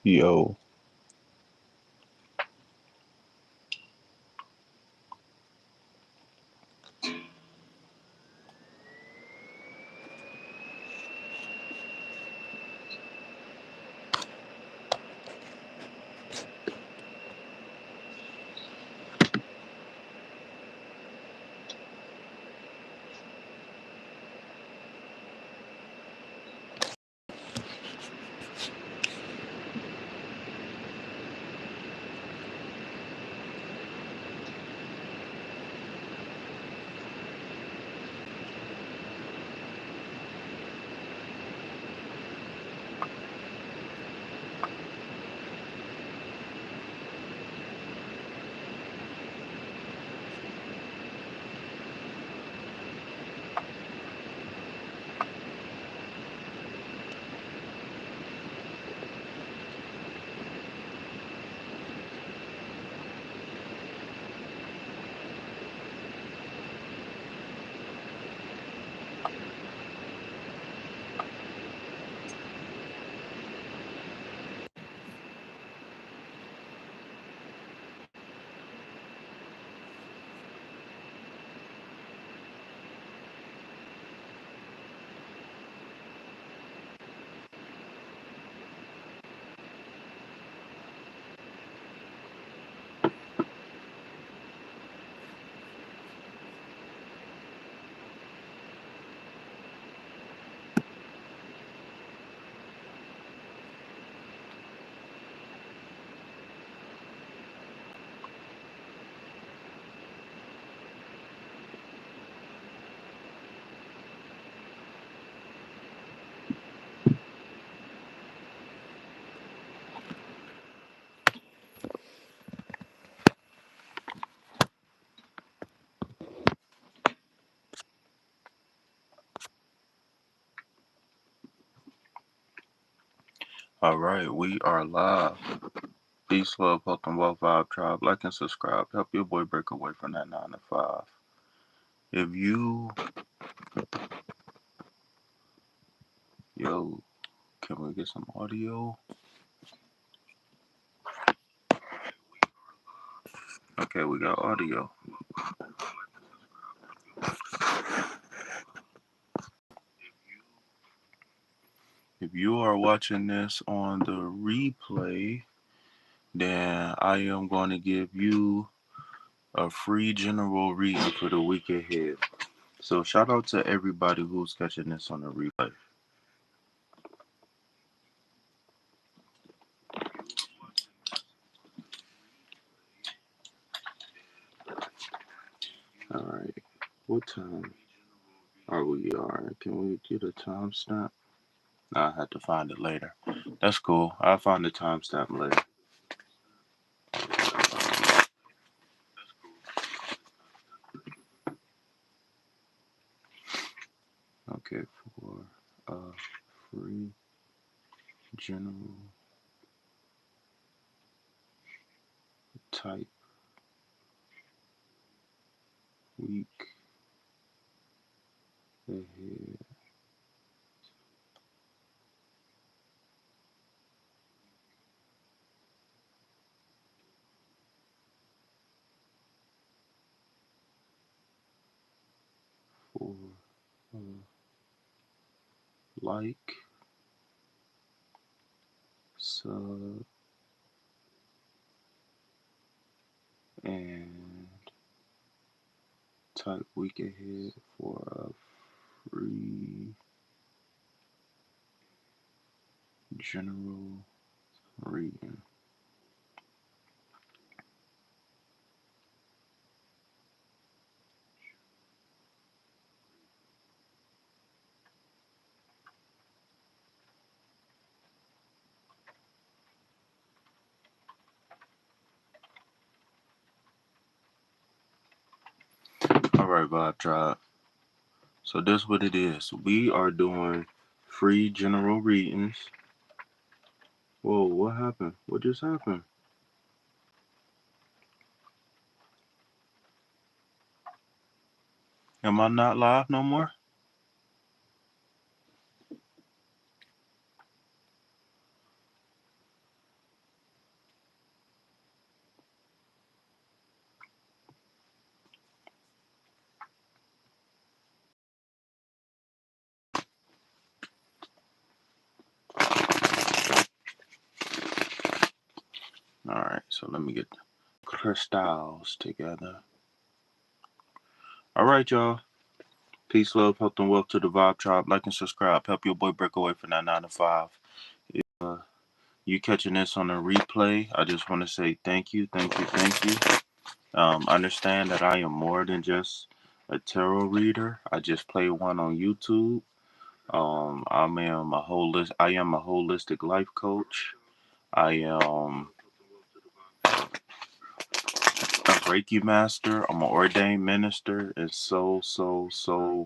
Yo, all right, we are live. Peace, love, health, and wealth vibe tribe. Like and subscribe. Help your boy break away from that 9 to 5. If you, yo, can we get some audio? Okay, we got audio. If you are watching this on the replay, then I am going to give you a free general reading for the week ahead. So shout out to everybody who's catching this on the replay. All right, what time are we? Can we get a timestamp? I had to find it later. That's cool. I'll find the timestamp later. Okay, for free general type week ahead for uh, like, sub, and type week ahead for a free general reading. All right, Vibe Tribe. So that's what it is. We are doing free general readings. Whoa, what happened? What just happened? Am I not live no more? Alright, so let me get the crystals together. Alright, y'all. Peace, love, health, and wealth to the Vibe Tribe. Like and subscribe. Help your boy break away from that 9 to 5. If you catching this on a replay, I just want to say thank you, thank you, thank you. Understand that I am more than just a tarot reader. I just play one on YouTube. I am a holistic life coach. I am a Reiki master. I'm an ordained minister, and so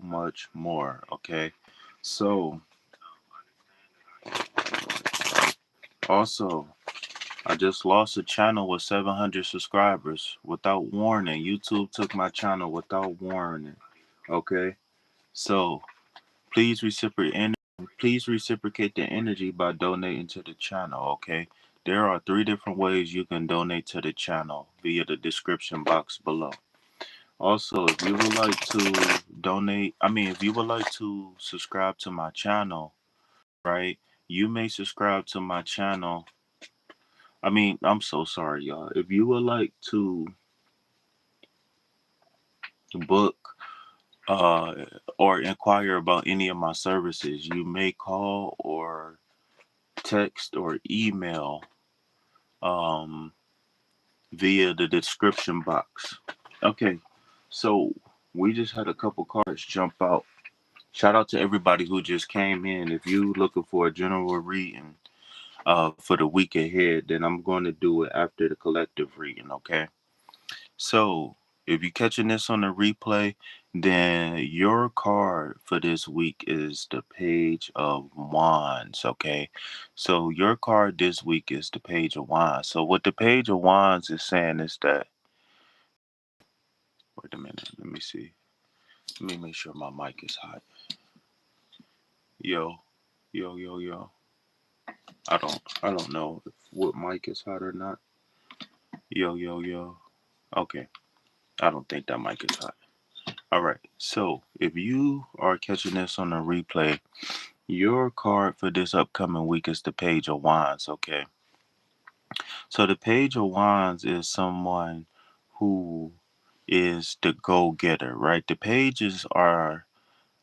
much more. Okay, so also, I just lost a channel with 700 subscribers without warning. YouTube took my channel without warning. Okay, so please reciprocate the energy by donating to the channel. Okay, there are 3 different ways you can donate to the channel via the description box below. Also, if you would like to if you would like to subscribe to my channel, right? You may subscribe to my channel. I'm so sorry, y'all. If you would like to book uh or inquire about any of my services, you may call or text or email um via the description box. Okay. So, we just had a couple cards jump out. Shout out to everybody who just came in. If you looking for a general reading for the week ahead, then I'm going to do it after the collective reading, okay? So, if you're catching this on the replay, then your card for this week is the Page of Wands, okay? So, your card this week is the Page of Wands. So, what the Page of Wands is saying is that, wait a minute, let me see. Let me make sure my mic is hot. Yo, yo, yo, yo. I don't know if what mic is hot or not. Yo, yo, yo. Okay. I don't think that mic is hot. All right. So, if you are catching this on a replay, your card for this upcoming week is the Page of Wands, okay? So, the Page of Wands is someone who is the go-getter, right? The pages are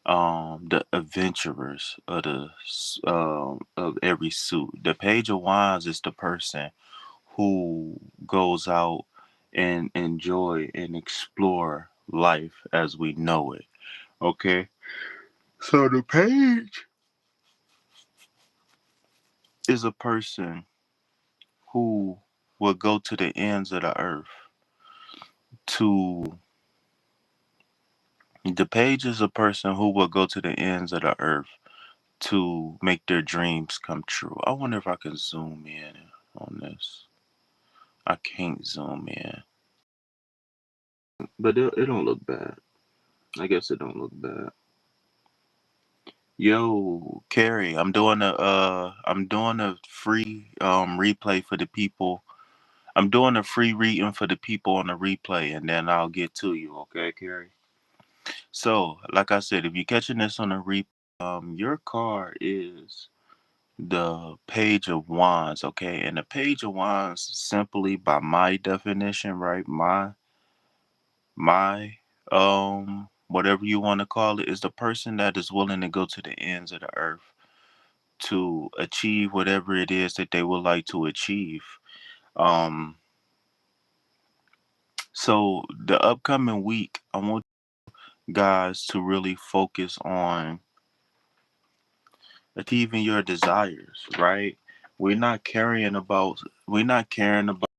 the adventurers of of every suit. The Page of Wands is the person who goes out and enjoy and explore life as we know it. Okay? So the page is a person who will go to the ends of the earth to the page is a person who will go to the ends of the earth to make their dreams come true. I wonder if I can zoom in on this. I can't zoom in. But it don't look bad. I guess it don't look bad. Yo, Carrie, I'm doing a free replay for the people. I'm doing a free reading for the people on the replay, and then I'll get to you, okay, Carrie? So, like I said, if you're catching this on the replay, your card is the Page of Wands, okay? And the Page of Wands, simply by my definition, right? My whatever you want to call it, is the person that is willing to go to the ends of the earth to achieve whatever it is that they would like to achieve. Um, so the upcoming week, I want guys to really focus on achieving your desires, right? We're not caring about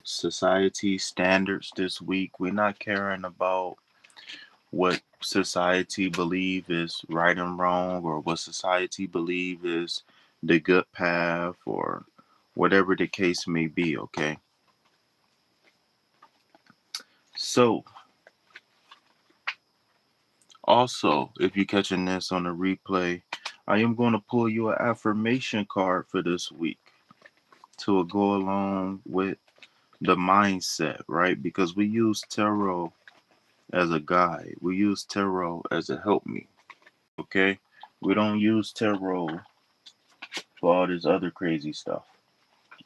society standards this week. We're not caring about what society believe is right and wrong, or what society believe is the good path, or whatever the case may be. Okay, so also, if you're catching this on the replay, I am going to pull you an affirmation card for this week to go along with the mindset, right? Because we use tarot as a guide, we use tarot as a help me. Okay, we don't use tarot for all this other crazy stuff.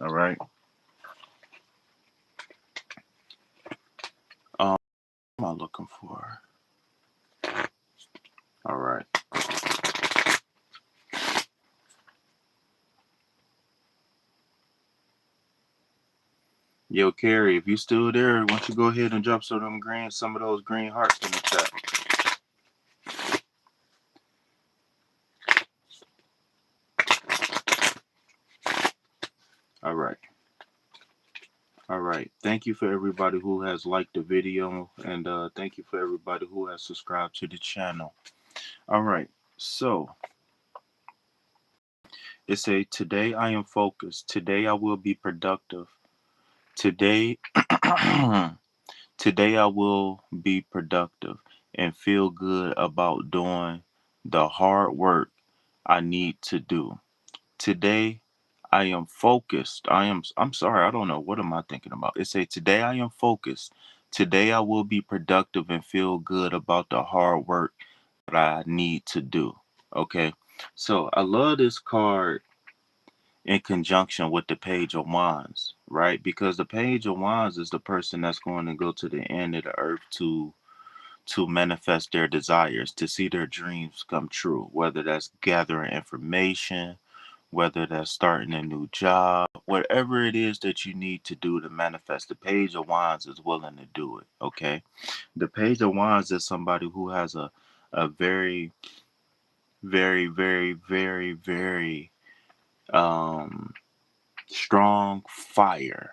All right. What am I looking for? All right. Yo, Carrie, if you still there, why don't you go ahead and drop some of those green hearts in the chat. All right. All right. Thank you for everybody who has liked the video, and thank you for everybody who has subscribed to the channel. All right. So it say, today I am focused. Today I will be productive. Today, today I will be productive and feel good about doing the hard work I need to do. Today I am focused. I'm sorry, I don't know. What am I thinking about? It say, today I am focused. Today I will be productive and feel good about the hard work that I need to do. Okay. So I love this card in conjunction with the Page of Wands, right? Because the Page of Wands is the person that's going to go to the end of the earth to manifest their desires, to see their dreams come true, whether that's gathering information, whether that's starting a new job, whatever it is that you need to do to manifest. The Page of Wands is willing to do it. Okay. The Page of Wands is somebody who has a very, very, very, very, very um strong fire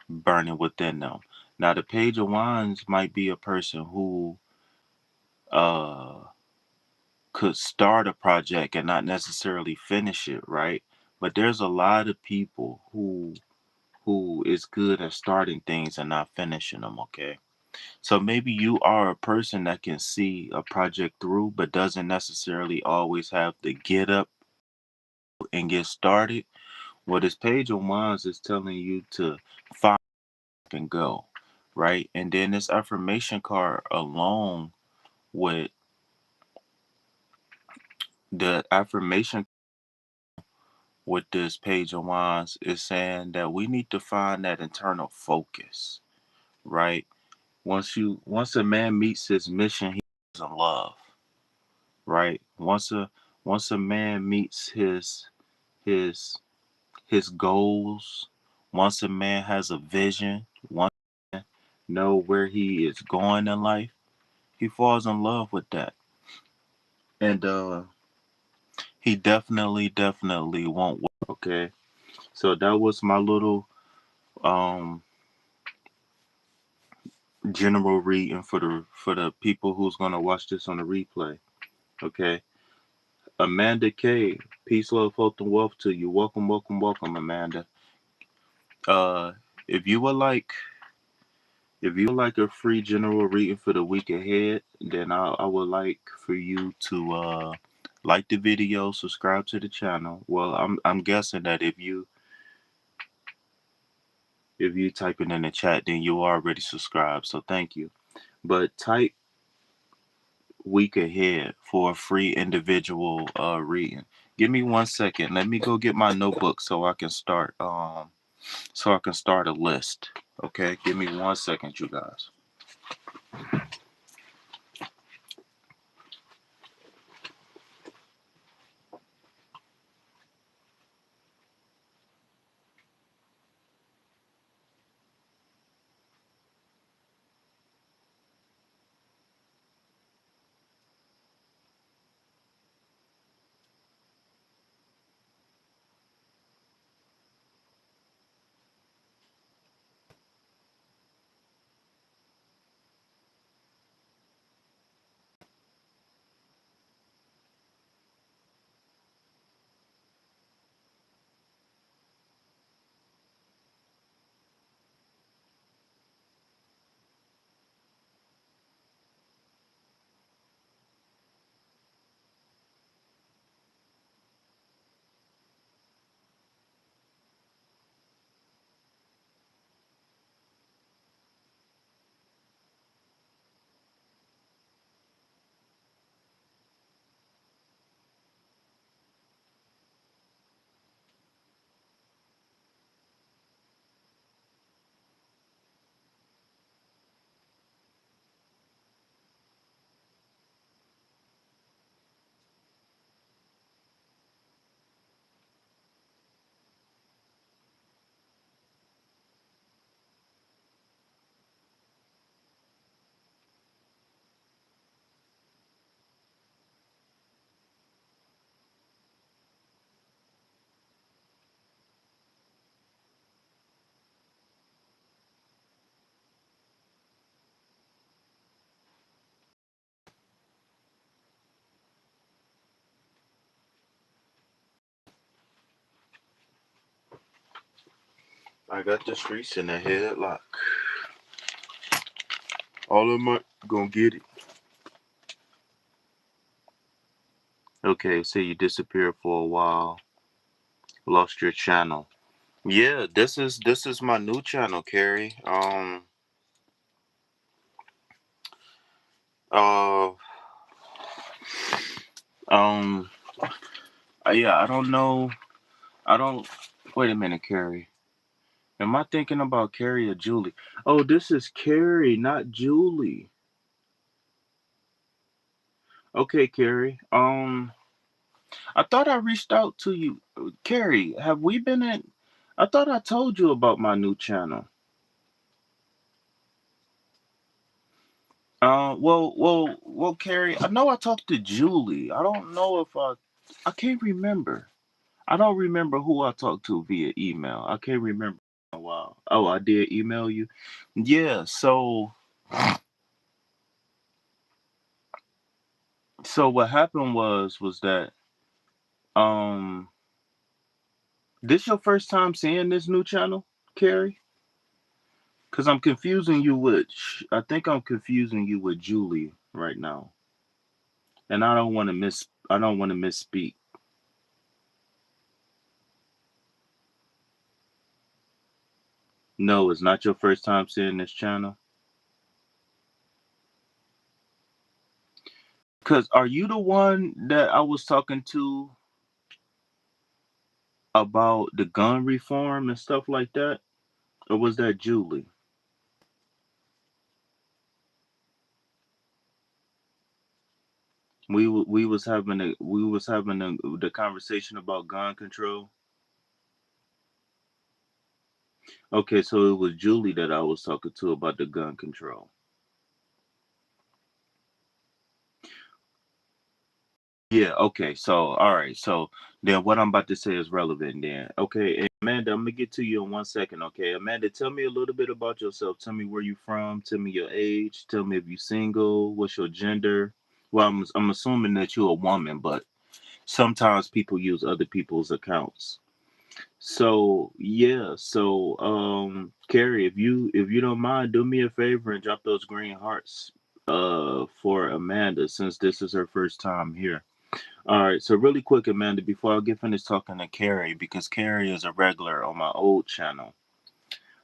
burning within them. Now, the Page of Wands might be a person who uh could start a project and not necessarily finish it, right? But there's a lot of people who is good at starting things and not finishing them. Okay, so maybe you are a person that can see a project through, but doesn't necessarily always have to get up and get started. Well, this Page of Wands is telling you to find and go, right? And then this affirmation card along with the affirmation with this Page of Wands is saying that we need to find that internal focus, right? Once a man meets his mission, he falls in love, right? Once a man meets his his goals, once a man has a vision, once a man know where he is going in life, he falls in love with that. And he definitely won't work. Okay. So that was my little um general reading for the people who's gonna watch this on the replay. Okay. Amanda K, peace, love, health, and wealth to you. Welcome, welcome, welcome, Amanda. Uh, if you would like, if you would like a free general reading for the week ahead, then I would like for you to like the video, subscribe to the channel. Well, I'm guessing that if you type it in the chat, then you already subscribed. So thank you. But type week ahead for a free individual reading. Give me 1 second. Let me go get my notebook so I can start a list. Okay, give me 1 second, you guys. I got the streets in a headlock. All of my gonna get it. Okay, so you disappeared for a while. Lost your channel. Yeah, this is my new channel, Carrie. Uh um yeah, I don't know. I don't Wait a minute, Carrie. Am I thinking about Carrie or Julie? Oh, this is Carrie, not Julie. Okay, Carrie. I thought I reached out to you. Carrie, have we been in? I thought I told you about my new channel. Well, Carrie, I know I talked to Julie. I don't know if I can't remember. I don't remember who I talked to via email. I can't remember in a while. Oh, I did email you. Yeah, so what happened was that um this your first time seeing this new channel, Carrie? Cause I'm confusing you with I think I'm confusing you with Julie right now. And I don't want to misspeak. No, it's not your first time seeing this channel. Cause are you the one that I was talking to about the gun reform and stuff like that? Or was that Julie? We was having the conversation about gun control. Okay, so it was Julie that I was talking to about the gun control. Yeah, okay. So, all right. So, then what I'm about to say is relevant then. Okay, and Amanda, I'm gonna get to you in 1 second, okay? Amanda, tell me a little bit about yourself. Tell me where you from, tell me your age, tell me if you single, what's your gender. Well, I'm assuming that you're a woman, but sometimes people use other people's accounts. So, yeah, so Carrie, if you don't mind, do me a favor and drop those green hearts for Amanda since this is her first time here. All right, so really quick, Amanda, before I get finished talking to Carrie, because Carrie is a regular on my old channel.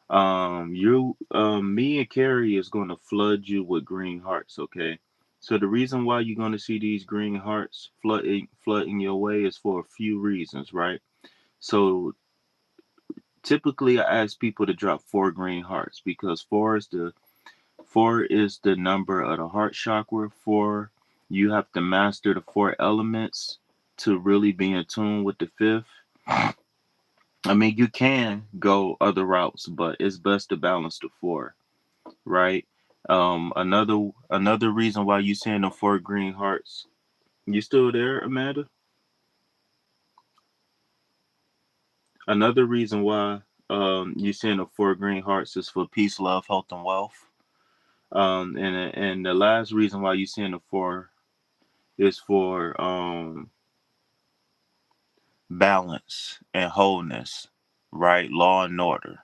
Me and Carrie is going to flood you with green hearts, okay? So the reason why you're going to see these green hearts flooding your way is for a few reasons, right? So typically, I ask people to drop 4 green hearts because four is the number of the heart chakra. Four, you have to master the 4 elements to really be in tune with the fifth. I mean, you can go other routes, but it's best to balance the four, right? Another reason why you seeing the 4 green hearts. You still there, Amanda? Another reason why you seeing the 4 green hearts is for peace, love, health, and wealth. And the last reason why you seeing the four is for balance and wholeness, right? Law and order,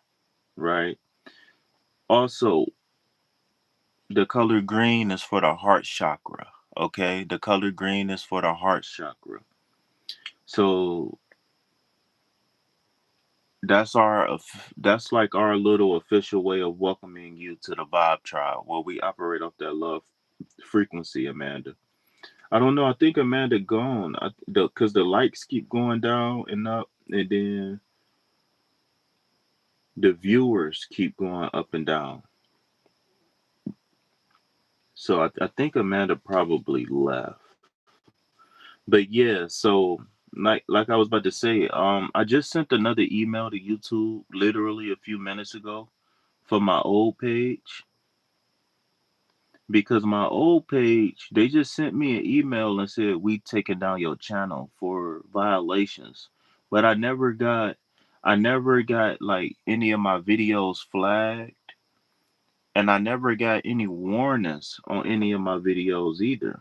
right? Also, the color green is for the heart chakra, okay? The color green is for the heart chakra. So that's like our little official way of welcoming you to the Vibe Tribe, where we operate off that love frequency, Amanda. I don't know. I think Amanda gone. Because the likes keep going down and up, and then the viewers keep going up and down. So I think Amanda probably left. But yeah, so like I was about to say, I just sent another email to YouTube literally a few minutes ago for my old page because my old page they just sent me an email and said we taking down your channel for violations, but I never got like any of my videos flagged, and I never got any warnings on any of my videos either.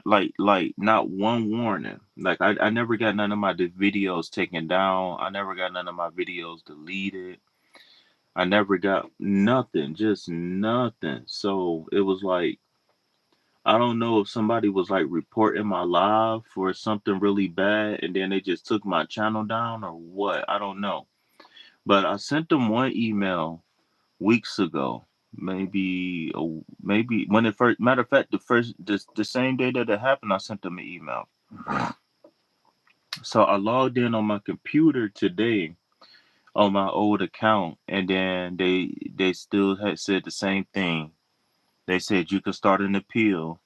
Like not one warning. Like I never got none of my videos taken down. I never got none of my videos deleted. I never got nothing, just nothing. So it was like I don't know if somebody was like reporting my live for something really bad and then they just took my channel down or what. I don't know. But I sent them one email weeks ago. Maybe when it first, matter of fact, the same day that it happened, I sent them an email. So I logged in on my computer today on my old account, and then they still had said the same thing. They said you could start an appeal,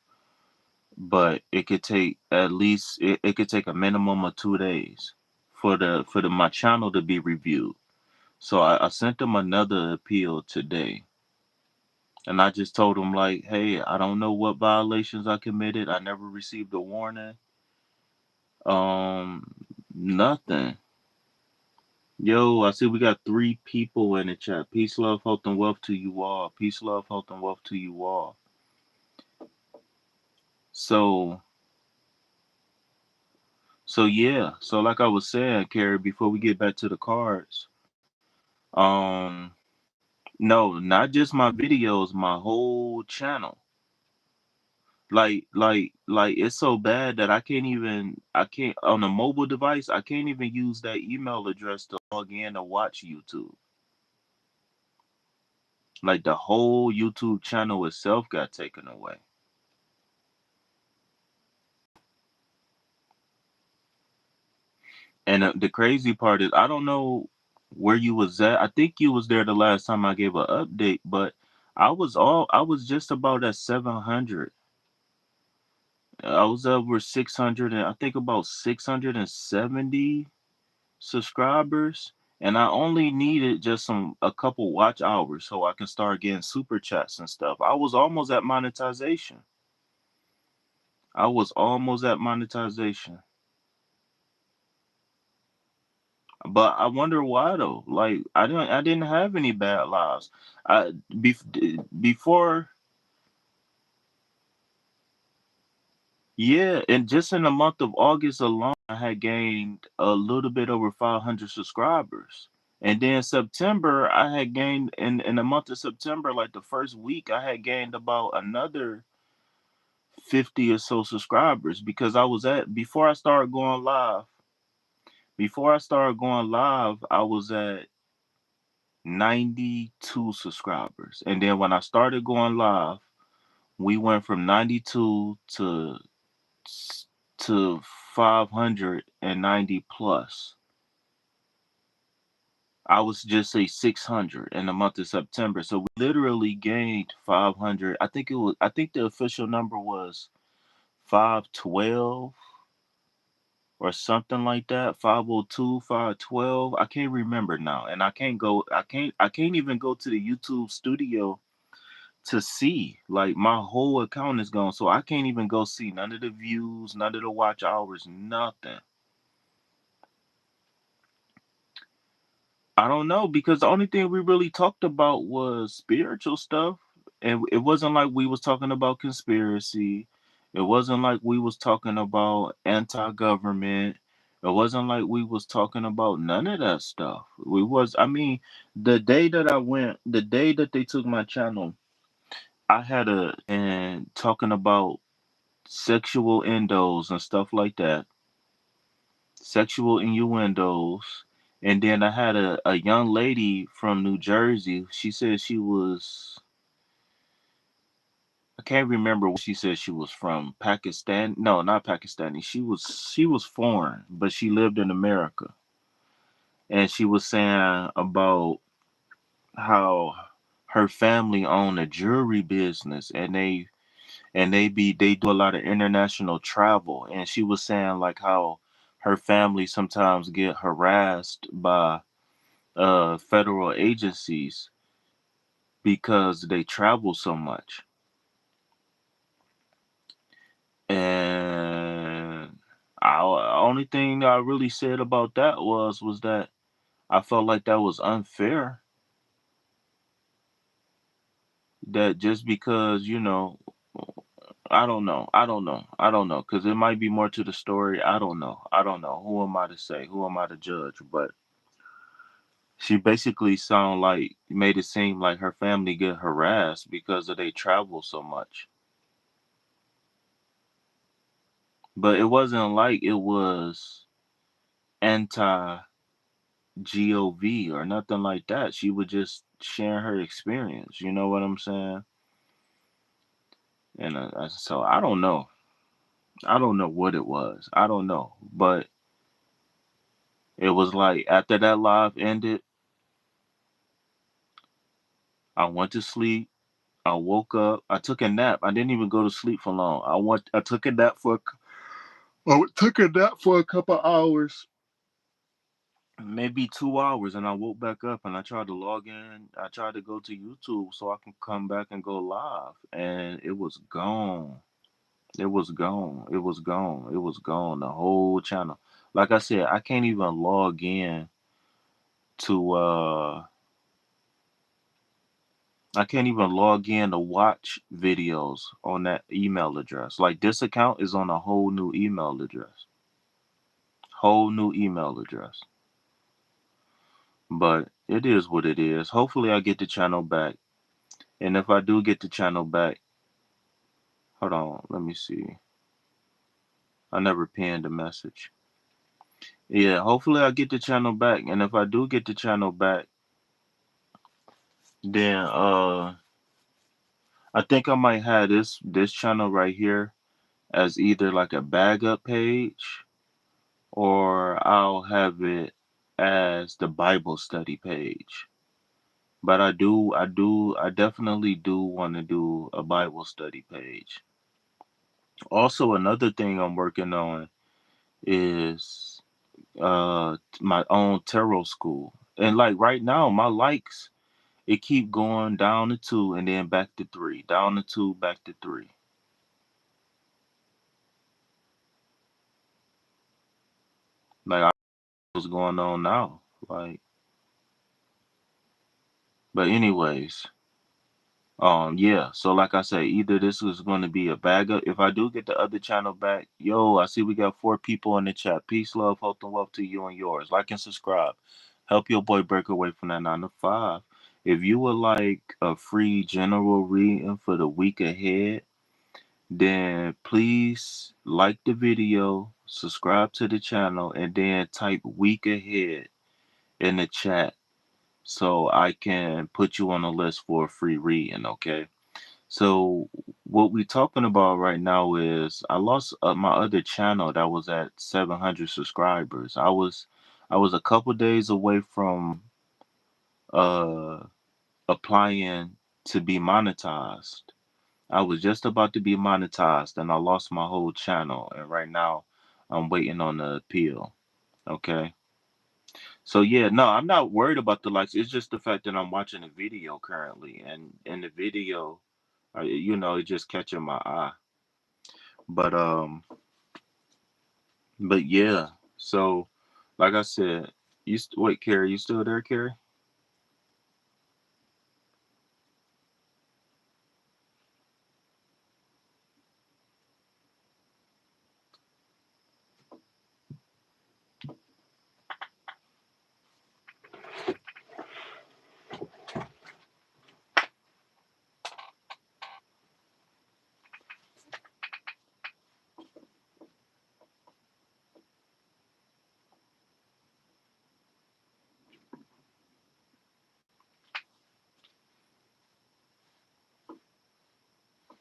but it could take at least it could take a minimum of 2 days for the my channel to be reviewed. So I sent them another appeal today. And I just told them like, hey, I don't know what violations I committed. I never received a warning. Um, Nothing. Yo, I see we got 3 people in the chat. Peace, love, health, and wealth to you all. Peace, love, health, and wealth to you all. So, so yeah. So like I was saying, Carrie, before we get back to the cards, um, no, not just my videos, my whole channel. Like it's so bad that I can't on a mobile device, I can't even use that email address to log in to watch YouTube. Like the whole YouTube channel itself got taken away. And the crazy part is I don't know where you was at. I think you was there the last time I gave an update, but I was just about at 700. I was over 600 and I think about 670 subscribers, and I only needed just a couple watch hours so I can start getting super chats and stuff. I was almost at monetization. I was almost at monetization. But I wonder why though. Like I didn't have any bad lives. I before Yeah, and just in the month of August alone I had gained a little bit over 500 subscribers. And then September, I had gained in the month of September, like the first week, I had gained about another 50 or so subscribers because I was at before I started going live, I was at 92 subscribers. And then when I started going live, we went from 92 to 590 plus. I was just say 600 in the month of September. So we literally gained 500. I think the official number was 512 or something like that. 502, 512. I can't remember now. And I can't even go to the YouTube studio to see. Like my whole account is gone. So I can't even go see none of the views, none of the watch hours, nothing. I don't know because the only thing we really talked about was spiritual stuff, and it wasn't like we was talking about conspiracy. It wasn't like we was talking about anti-government. It wasn't like we was talking about none of that stuff. I mean, the day that they took my channel, I had and talking about sexual endos and stuff like that, sexual innuendos. And then I had a young lady from New Jersey. She said she was, I can't remember what she said she was from. Pakistan. No, not Pakistani. She was foreign, but she lived in America. And she was saying about how her family owned a jewelry business and they do a lot of international travel. And she was saying like how her family sometimes get harassed by federal agencies because they travel so much. And only thing I really said about that was that I felt like that was unfair. That just because I don't know. I don't know. I don't know. Because it might be more to the story. I don't know. I don't know. Who am I to say? Who am I to judge? But she basically made it seem like her family get harassed because of they travel so much. But it wasn't like it was anti GOV or nothing like that. She was just sharing her experience. You know what I'm saying? And so I don't know. I don't know what it was. I don't know. But it was like after that live ended, I went to sleep. I woke up. I took a nap. I didn't even go to sleep for long. I took a nap for a couple hours, maybe 2 hours, and I woke back up and I tried to log in. I tried to go to YouTube so I can come back and go live, and it was gone. It was gone. It was gone. It was gone. The whole channel. Like I said, I can't even log in to I can't even log in to watch videos on that email address. Like this account is on a whole new email address. Whole new email address. But it is what it is. Hopefully I get the channel back. And if I do get the channel back, hold on, let me see. I never pinned a message. Yeah, hopefully I get the channel back. And if I do get the channel back, then I think I might have this channel right here as either like a bag up page, or I'll have it as the Bible study page. But I definitely do want to do a Bible study page. Also, another thing I'm working on is my own tarot school. And like right now, my likes, it keep going down to 2 and then back to 3, down to 2, back to 3. Like I don't know what's going on now. Like, but anyways, yeah. So like I say, either this is going to be a bag up. If I do get the other channel back, yo, I see we got 4 people in the chat. Peace, love, health, and wealth to you and yours. Like and subscribe. Help your boy break away from that 9 to 5. If you would like a free general reading for the week ahead, then please like the video, subscribe to the channel, and then type week ahead in the chat so I can put you on a list for a free reading, okay? So what we talking about right now is I lost my other channel that was at 700 subscribers. I was a couple days away from uh applying to be monetized. I was just about to be monetized and I lost my whole channel, and right now I'm waiting on the appeal. Okay. So yeah, no, I'm not worried about the likes. It's just the fact that I'm watching a video currently, and in the video, it's just catching my eye. But but yeah. So, like I said, wait, Carrie, you still there, Carrie?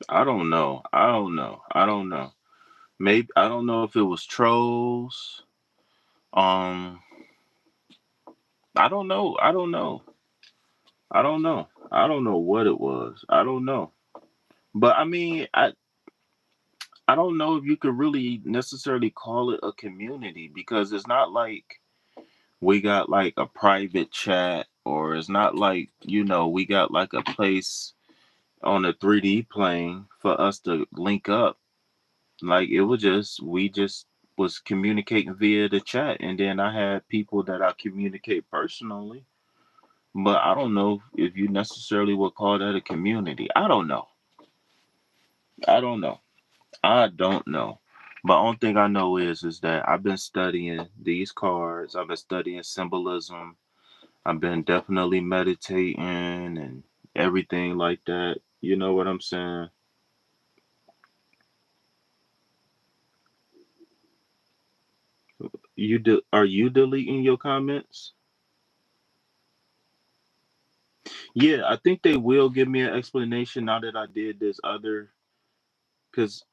I don't know. I don't know. I don't know. Maybe I don't know if it was trolls. Um, I don't know. I don't know. I don't know. I don't know what it was. I don't know. But I mean, I don't know if you could really necessarily call it a community because it's not like we got like a private chat, or it's not like, we got like a place on a 3D plane for us to link up. Like it was just we just was communicating via the chat, and then I had people that I communicate personally. But I don't know if you necessarily would call that a community. I don't know. I don't know. I don't know. But only thing I know is that I've been studying these cards. I've been studying symbolism. I've been definitely meditating and everything like that. You know what I'm saying? Are you deleting your comments? Yeah, I think they will give me an explanation now that I did this other, because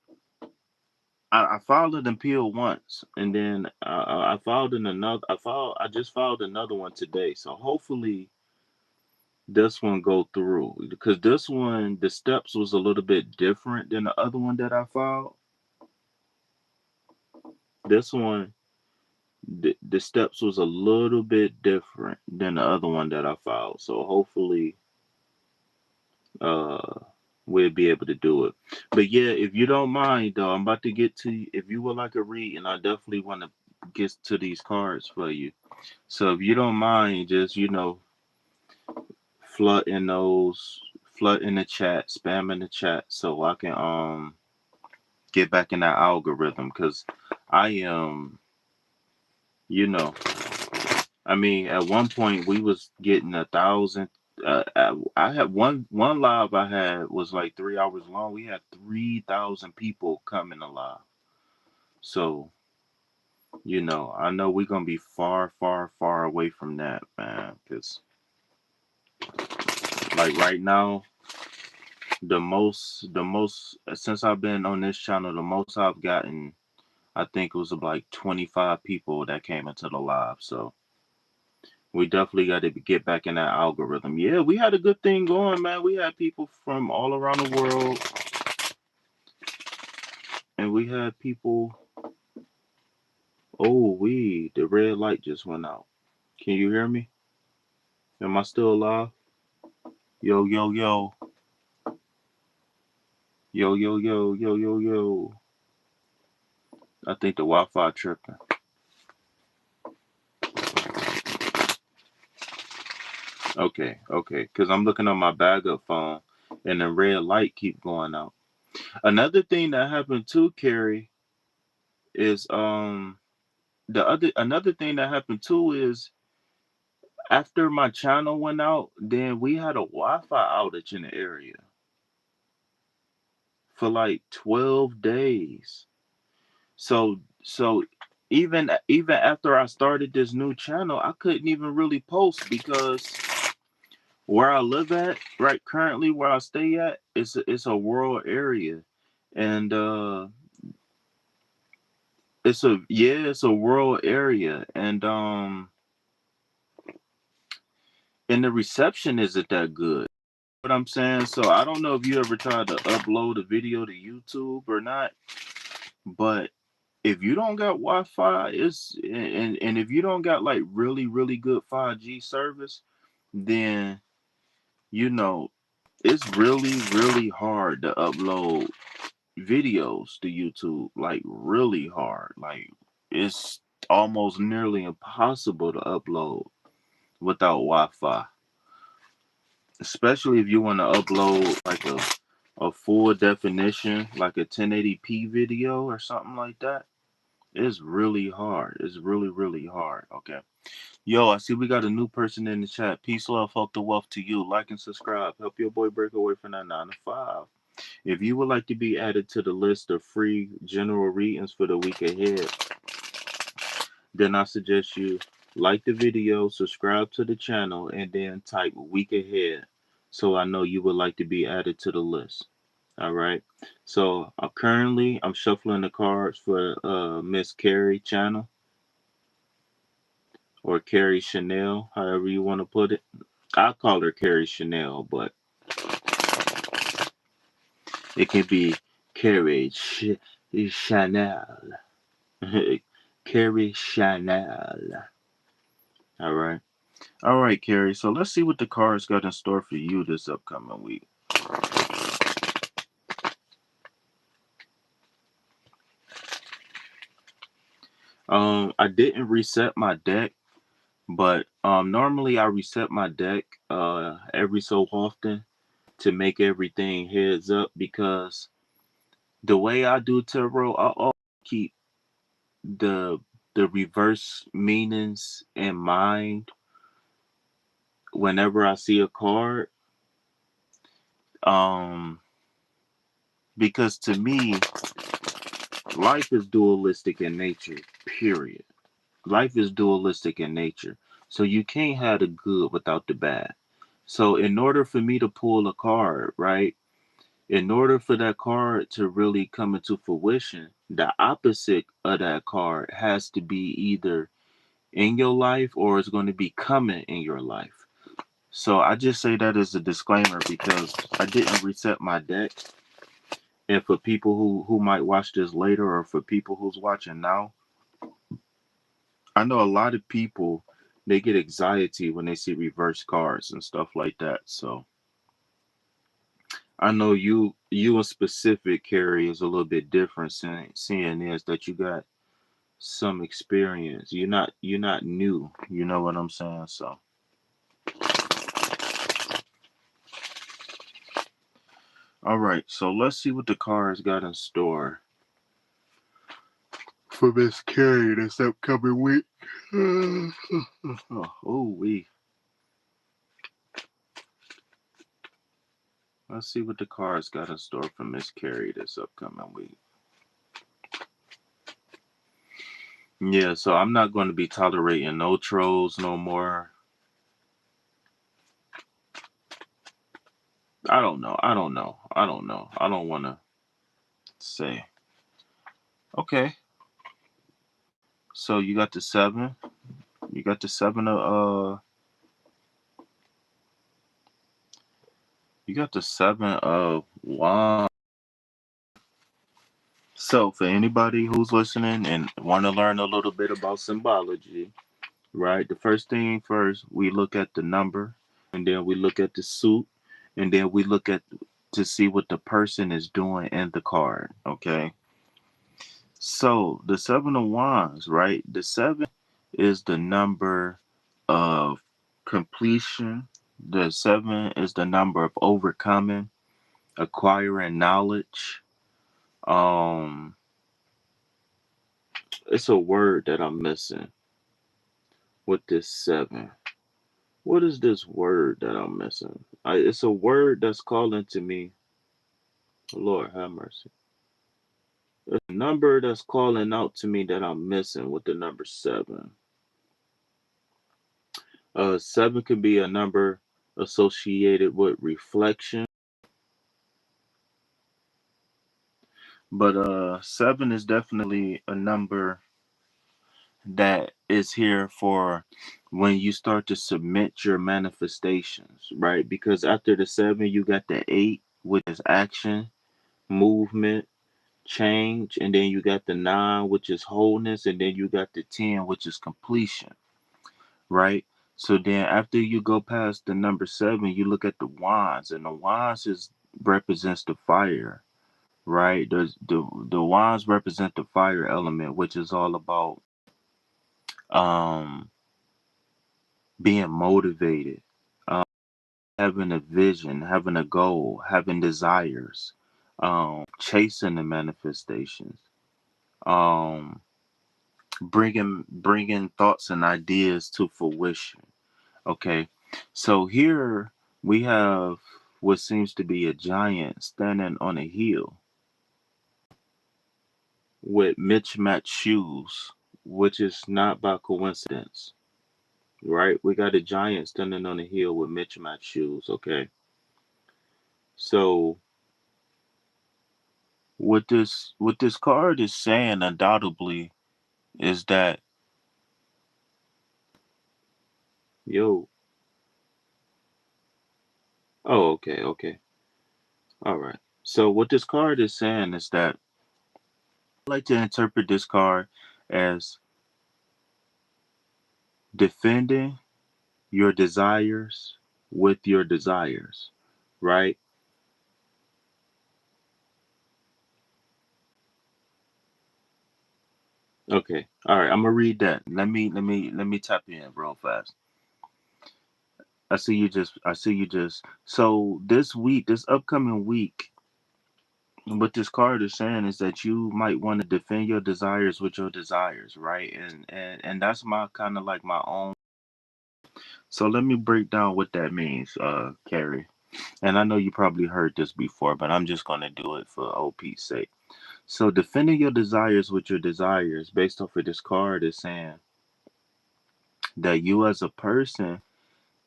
I filed an appeal once, and then I filed in another. I just filed another one today. So hopefully this one go through, because this one the steps was a little bit different than the other one that I filed. This one, the steps was a little bit different than the other one that I filed. So hopefully uh we'll be able to do it. But yeah, if you don't mind though, I'm about to get to, if you would like a read, and I definitely want to get to these cards for you. So if you don't mind, just flood in those, flood in the chat, spam in the chat, so I can get back in that algorithm, because I am, you know, I mean, at one point we was getting 1,000. I had one live I had was like 3 hours long. We had 3,000 people coming alive. So I know we're gonna be far, far, far away from that, man. Cause like right now, the most since I've been on this channel, the most I've gotten, I think it was like 25 people that came into the live. So we definitely got to get back in that algorithm. Yeah, we had a good thing going, man. We had people from all around the world, and we had people. Oh, the red light just went out. Can you hear me? Am I still alive? Yo, yo, yo, yo, yo, yo, yo, yo, yo. I think the Wi-Fi tripping. Okay, okay, because I'm looking on my backup phone, and the red light keep going out. Another thing that happened too, Carrie, is the other another thing that happened too is after my channel went out, then we had a Wi-Fi outage in the area for like 12 days. So even after I started this new channel, I couldn't even really post, because where I live at, right currently where I stay at, it's a rural area. And it's a rural area, and the reception isn't that good. What I'm saying, so I don't know if you ever tried to upload a video to YouTube or not, but if you don't got Wi-Fi, and if you don't got like really really good 5G service, then you know it's really really hard to upload videos to YouTube, like really hard. Like it's almost nearly impossible to upload without Wi-Fi, especially if you want to upload like a full definition, like a 1080p video or something like that. It's really hard. It's really, really hard. Okay. Yo, I see we got a new person in the chat. Peace, love, hope, the wealth to you. Like and subscribe. Help your boy break away from that 9 to 5. If you would like to be added to the list of free general readings for the week ahead, then I suggest you like the video, subscribe to the channel, and then type week ahead, so I know you would like to be added to the list. All right. So I'm shuffling the cards for Miss Carrie channel, or Carrie Chanel, however you want to put it. I call her Carrie Chanel, but it can be Carrie Chanel. Carrie Chanel. All right. All right, Carrie. So let's see what the cards got in store for you this upcoming week. I didn't reset my deck, but normally I reset my deck every so often to make everything heads up, because The way I do tarot, I always keep the the reverse meanings in mind whenever I see a card. Um, because to me, life is dualistic in nature. Period. Life is dualistic in nature. So you can't have the good without the bad. So in order for me to pull a card, right? In order for that card to really come into fruition, the opposite of that card has to be either in your life or it's going to be coming in your life. So I just say that as a disclaimer because I didn't reset my deck. And for people who might watch this later or for people who's watching now, I know a lot of people they get anxiety when they see reverse cards and stuff like that. So I know you in specific, Carrie, is a little bit different seeing is that you got some experience. You're not new. You know what I'm saying? So all right, so let's see what the cards got in store for Miss Carrie this upcoming week. Oh, we. Let's see what the cards got in store for Miss Carrie this upcoming week. Yeah, so I'm not going to be tolerating no trolls no more. I don't know. I don't know. I don't know. I don't want to say. Okay, so you got the seven. You got the seven of you got the seven of wands. So for anybody who's listening and want to learn a little bit about symbology, right? The first thing first, we look at the number, and then we look at the suit, and then we look at to see what the person is doing in the card. Okay. So the seven of wands, right? The seven is the number of completion. The seven is the number of overcoming, acquiring knowledge. Um, it's a word that I'm missing with this seven. What is this word that I'm missing? It's a word that's calling to me. Lord have mercy. It's a number that's calling out to me that I'm missing with the number seven. Seven could be a number associated with reflection, but seven is definitely a number that is here for when you start to submit your manifestations, right? Because after the seven, you got the eight, which is action, movement, change, and then you got the nine, which is wholeness, and then you got the 10, which is completion, right? So then after you go past the number seven, you look at the wands, and the wands is represents the fire, right? The wands represent the fire element, which is all about um being motivated, um, having a vision, having a goal, having desires, chasing the manifestations, um, bringing thoughts and ideas to fruition. Okay, so here we have what seems to be a giant standing on a hill with mismatched shoes, which is not by coincidence, right? We got a giant standing on a hill with mismatched shoes. Okay, so what this card is saying undoubtedly is that yo, oh, okay, okay, all right. So what this card is saying is that I like to interpret this card as defending your desires with your desires, right? Okay, all right. I'm gonna read that. Let me tap in real fast. I see you just. So this week, this upcoming week, what this card is saying is that you might want to defend your desires with your desires, right? And that's my kind of like my own. So let me break down what that means, Carrie. And I know you probably heard this before, but I'm just gonna do it for OP's sake. So defending your desires with your desires, based off of this card, is saying that you as a person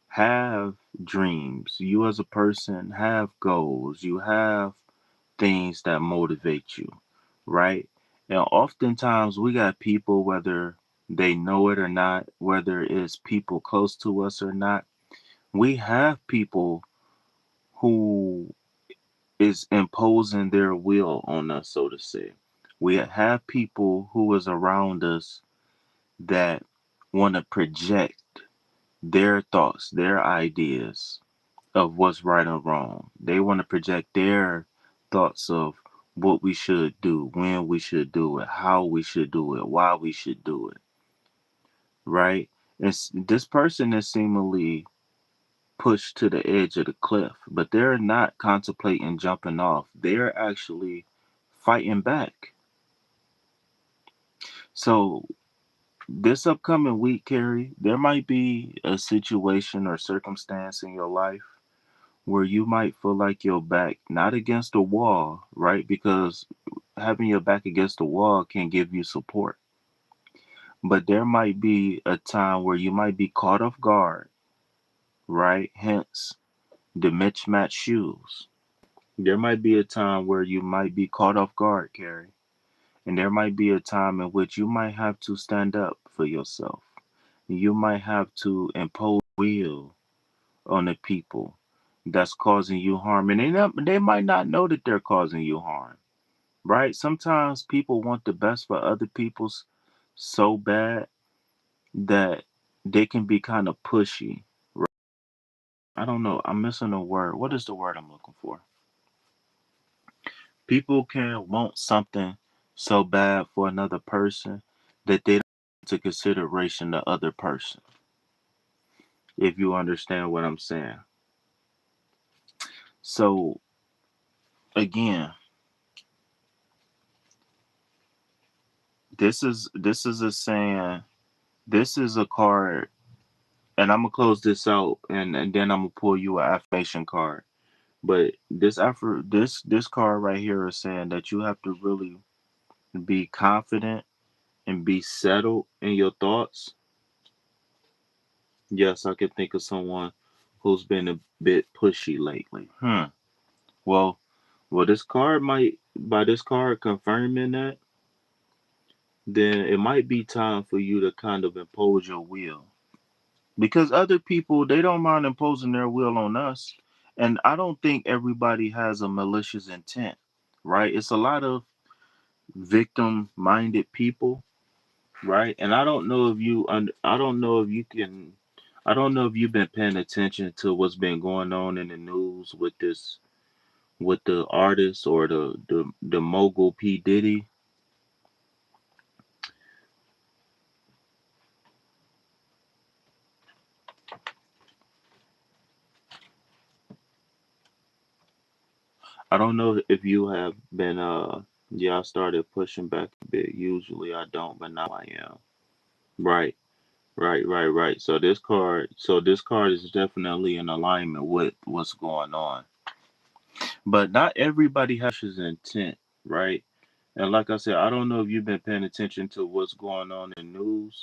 have dreams. You as a person have goals. You have things that motivate you, right? And oftentimes we got people, whether they know it or not, whether it's people close to us or not, we have people who is imposing their will on us, so to say. We have people who is around us that want to project their thoughts, their ideas of what's right or wrong. They want to project their thoughts of what we should do, when we should do it, how we should do it, why we should do it, right? This person is seemingly pushed to the edge of the cliff, but they're not contemplating jumping off. They're actually fighting back. So this upcoming week, Carrie, there might be a situation or circumstance in your life where you might feel like your back not against the wall, right? Because having your back against the wall can give you support. But there might be a time where you might be caught off guard, right? Hence the mismatched shoes. There might be a time where you might be caught off guard, Carrie. And there might be a time in which you might have to stand up for yourself. You might have to impose will on the people that's causing you harm. And they might not know that they're causing you harm, right? Sometimes people want the best for other people's so bad that they can be kind of pushy. Right? I don't know. I'm missing a word. What is the word I'm looking for? People can want something so bad for another person that they don't take into consideration the other person, if you understand what I'm saying. So again, this is a saying, this is a card, and I'm gonna close this out, and then I'm gonna pull you an affirmation card. But this card right here is saying that you have to really be confident and be settled in your thoughts. Yes, I can think of someone who's been a bit pushy lately. Well, this card might, by this card confirming that, then it might be time for you to kind of impose your will. Because other people, they don't mind imposing their will on us. And I don't think everybody has a malicious intent, right? It's a lot of victim minded people, right? And I don't know if I don't know if you can, I don't know if you've been paying attention to what's been going on in the news with this, with the artist or the mogul P Diddy. I don't know if you have been yeah, I started pushing back a bit. Usually I don't, but now I am. Right, right. So this card is definitely in alignment with what's going on. But not everybody has his intent, right? And like I said, I don't know if you've been paying attention to what's going on in news,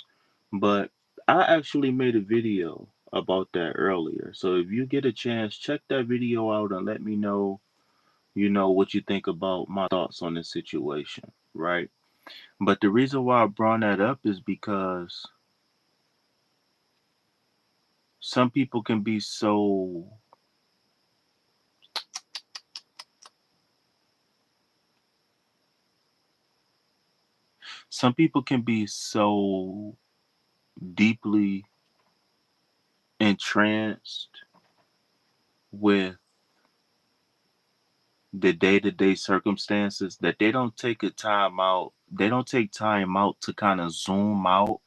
but I actually made a video about that earlier. So if you get a chance, check that video out and let me know, what you think about my thoughts on this situation, right? But the reason why I brought that up is because some people can be so some people can be so deeply entranced with the day-to-day circumstances that they don't take time out to kind of zoom out,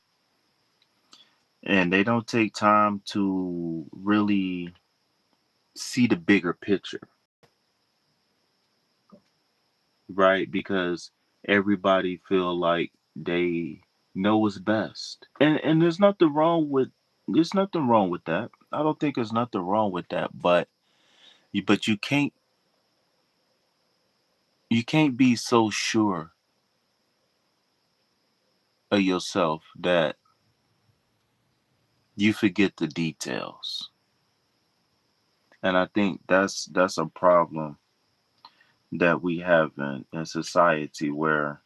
and they don't take time to really see the bigger picture. right? Because everybody feel like they know what's best. And there's nothing wrong with that. I don't think there's nothing wrong with that, but you can't be so sure of yourself that you forget the details. And I think that's a problem that we have in society where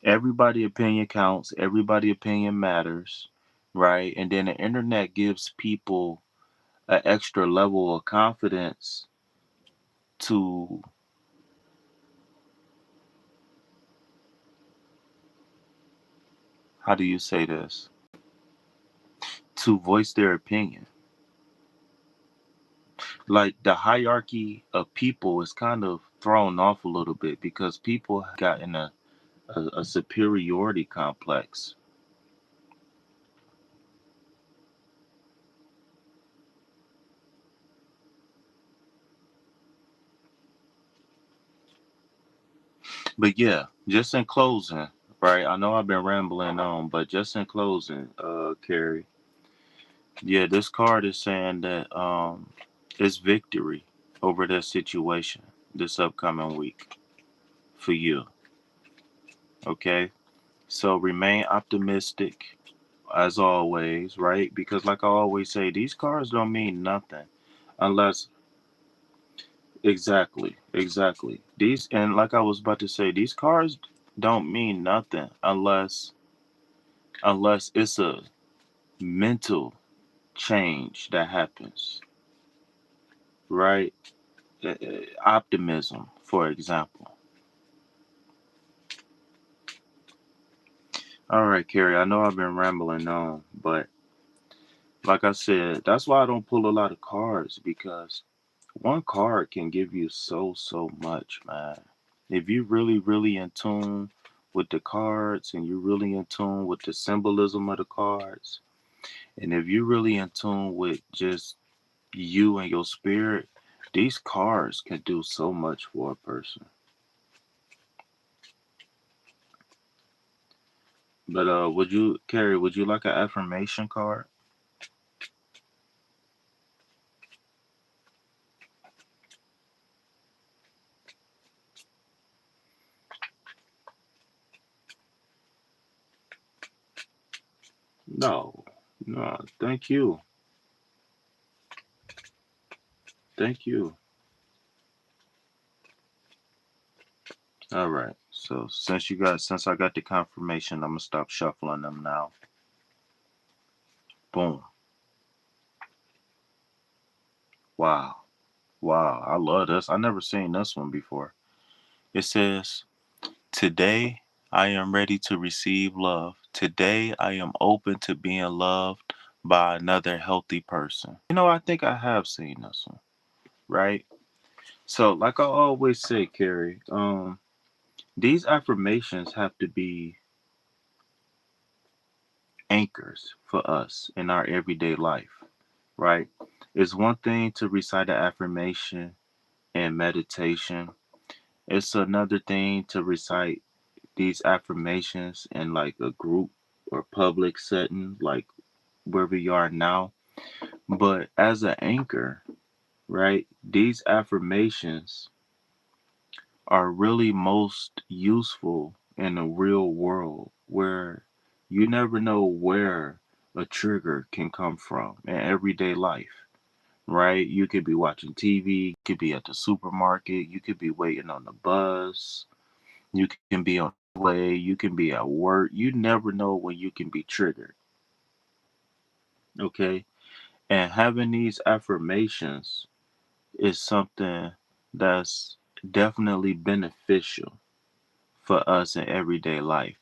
everybody opinion counts, everybody opinion matters, right? And then the internet gives people an extra level of confidence to, how do you say this, to voice their opinion. Like the hierarchy of people is kind of thrown off a little bit because people have gotten a superiority complex. But yeah, just in closing, right? I know I've been rambling on, but just in closing, Carrie, yeah, this card is saying that it's victory over that situation this upcoming week for you. Okay? So remain optimistic as always, right? Because like I always say, these cards don't mean nothing unless exactly. These and like I was about to say, these cards don't mean nothing unless it's a mental change that happens, right? Optimism, for example. All right, Carrie, I know I've been rambling on, but like I said, that's why I don't pull a lot of cards because one card can give you so much, man. If you really in tune with the cards and you're really in tune with the symbolism of the cards, and if you're really in tune with just you and your spirit, these cards can do so much for a person. But Carrie, would you like an affirmation card? No. No, thank you. Thank you. All right. So since I got the confirmation, I'm gonna stop shuffling them now. Boom. Wow. Wow. I love this. I never seen this one before. It says, "Today I am ready to receive love. Today I am open to being loved by another healthy person." You know, I think I have seen this one, right? So, like I always say, Carrie, these affirmations have to be anchors for us in our everyday life, right? It's one thing to recite an affirmation in meditation. It's another thing to recite these affirmations in like a group or public setting, like where we are now. But as an anchor, right, these affirmations are really most useful in the real world where you never know where a trigger can come from in everyday life, right? You could be watching TV, you could be at the supermarket, you could be waiting on the bus, you can be on the way, you can be at work. You never know when you can be triggered, okay? And having these affirmations is something that's definitely beneficial for us in everyday life,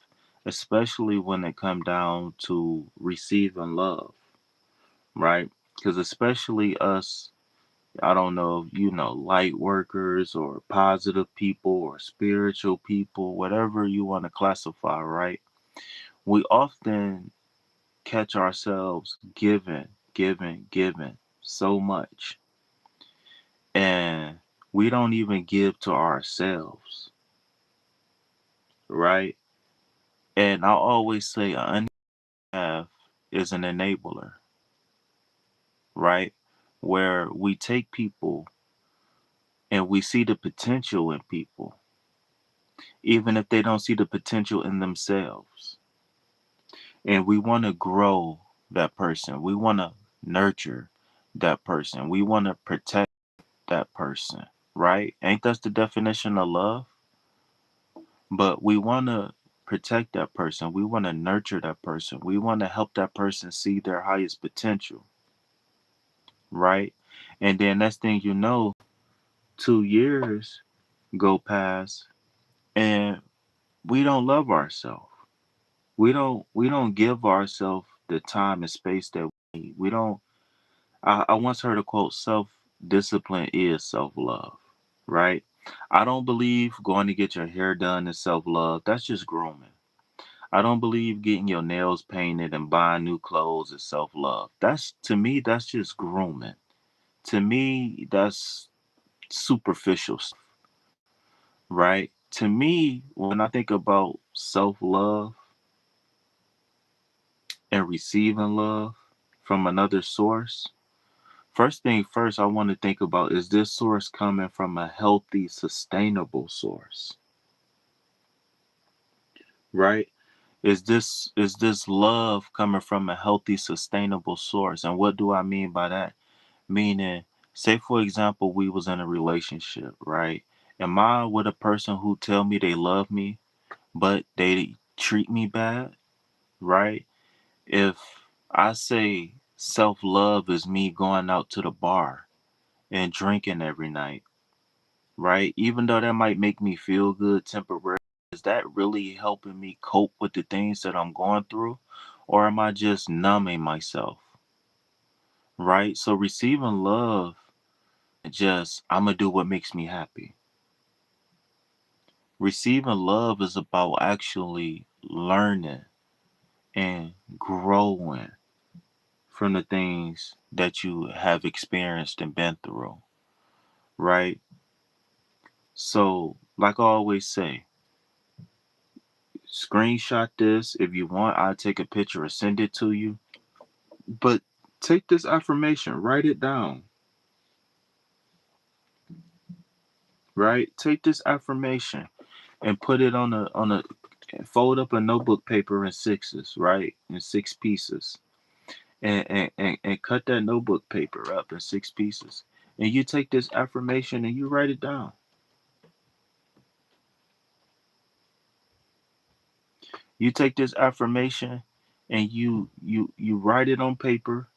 especially when it come down to receiving love, right? Because especially us, I don't know if you know, light workers or positive people or spiritual people, whatever you want to classify, right? We often catch ourselves giving so much, and we don't even give to ourselves. right? And I always say an unpath is an enabler, right? Where we take people and we see the potential in people, even if they don't see the potential in themselves. And we want to grow that person. We want to nurture that person. We want to protect that person, right? Ain't that the definition of love? But we want to protect that person. We want to nurture that person. We want to help that person see their highest potential, right? And then next thing you know, 2 years go past and we don't love ourselves. We don't give ourselves the time and space that we need. We don't I once heard a quote, self discipline is self love, right? I don't believe going to get your hair done is self love. That's just grooming. I don't believe getting your nails painted and buying new clothes is self love. That's to me, that's just grooming. To me, that's superficial stuff, right? To me, when I think about self love and receiving love from another source, first thing first, I want to think about, is this source coming from a healthy, sustainable source, right? Is this love coming from a healthy, sustainable source? And what do I mean by that? Meaning, say for example, we was in a relationship, right? Am I with a person who tell me they love me, but they treat me bad, right? If I say self love is me going out to the bar and drinking every night, right? Even though that might make me feel good temporarily, is that really helping me cope with the things that I'm going through? Or am I just numbing myself, right? So receiving love, just, I'm going to do what makes me happy. Receiving love is about actually learning and growing from the things that you have experienced and been through, right? So, like I always say, screenshot this if you want. I'll take a picture or send it to you. But take this affirmation, write it down, right? Take this affirmation and put it on a fold up a notebook paper in sixes, right? In six pieces. And cut that notebook paper up in six pieces. And you take this affirmation and you write it down. You take this affirmation and you write it on paper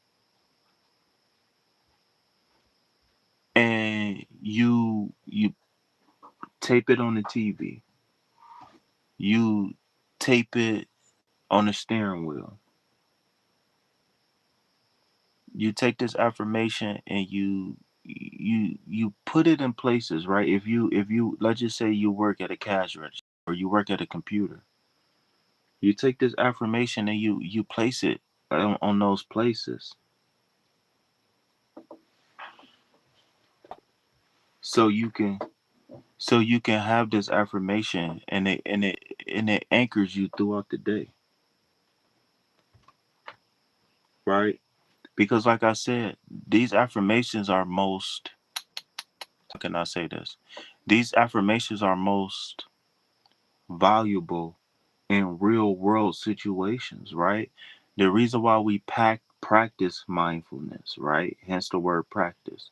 and you tape it on the TV. You tape it on the steering wheel. You take this affirmation and you put it in places, right? If you let's just say you work at a cash register or you work at a computer, you take this affirmation and you place it on those places, so you can have this affirmation, and it anchors you throughout the day, right? Because like I said, these affirmations are most, how can I say this? These affirmations are most valuable in real world situations, right? The reason why we practice mindfulness, right? Hence the word practice.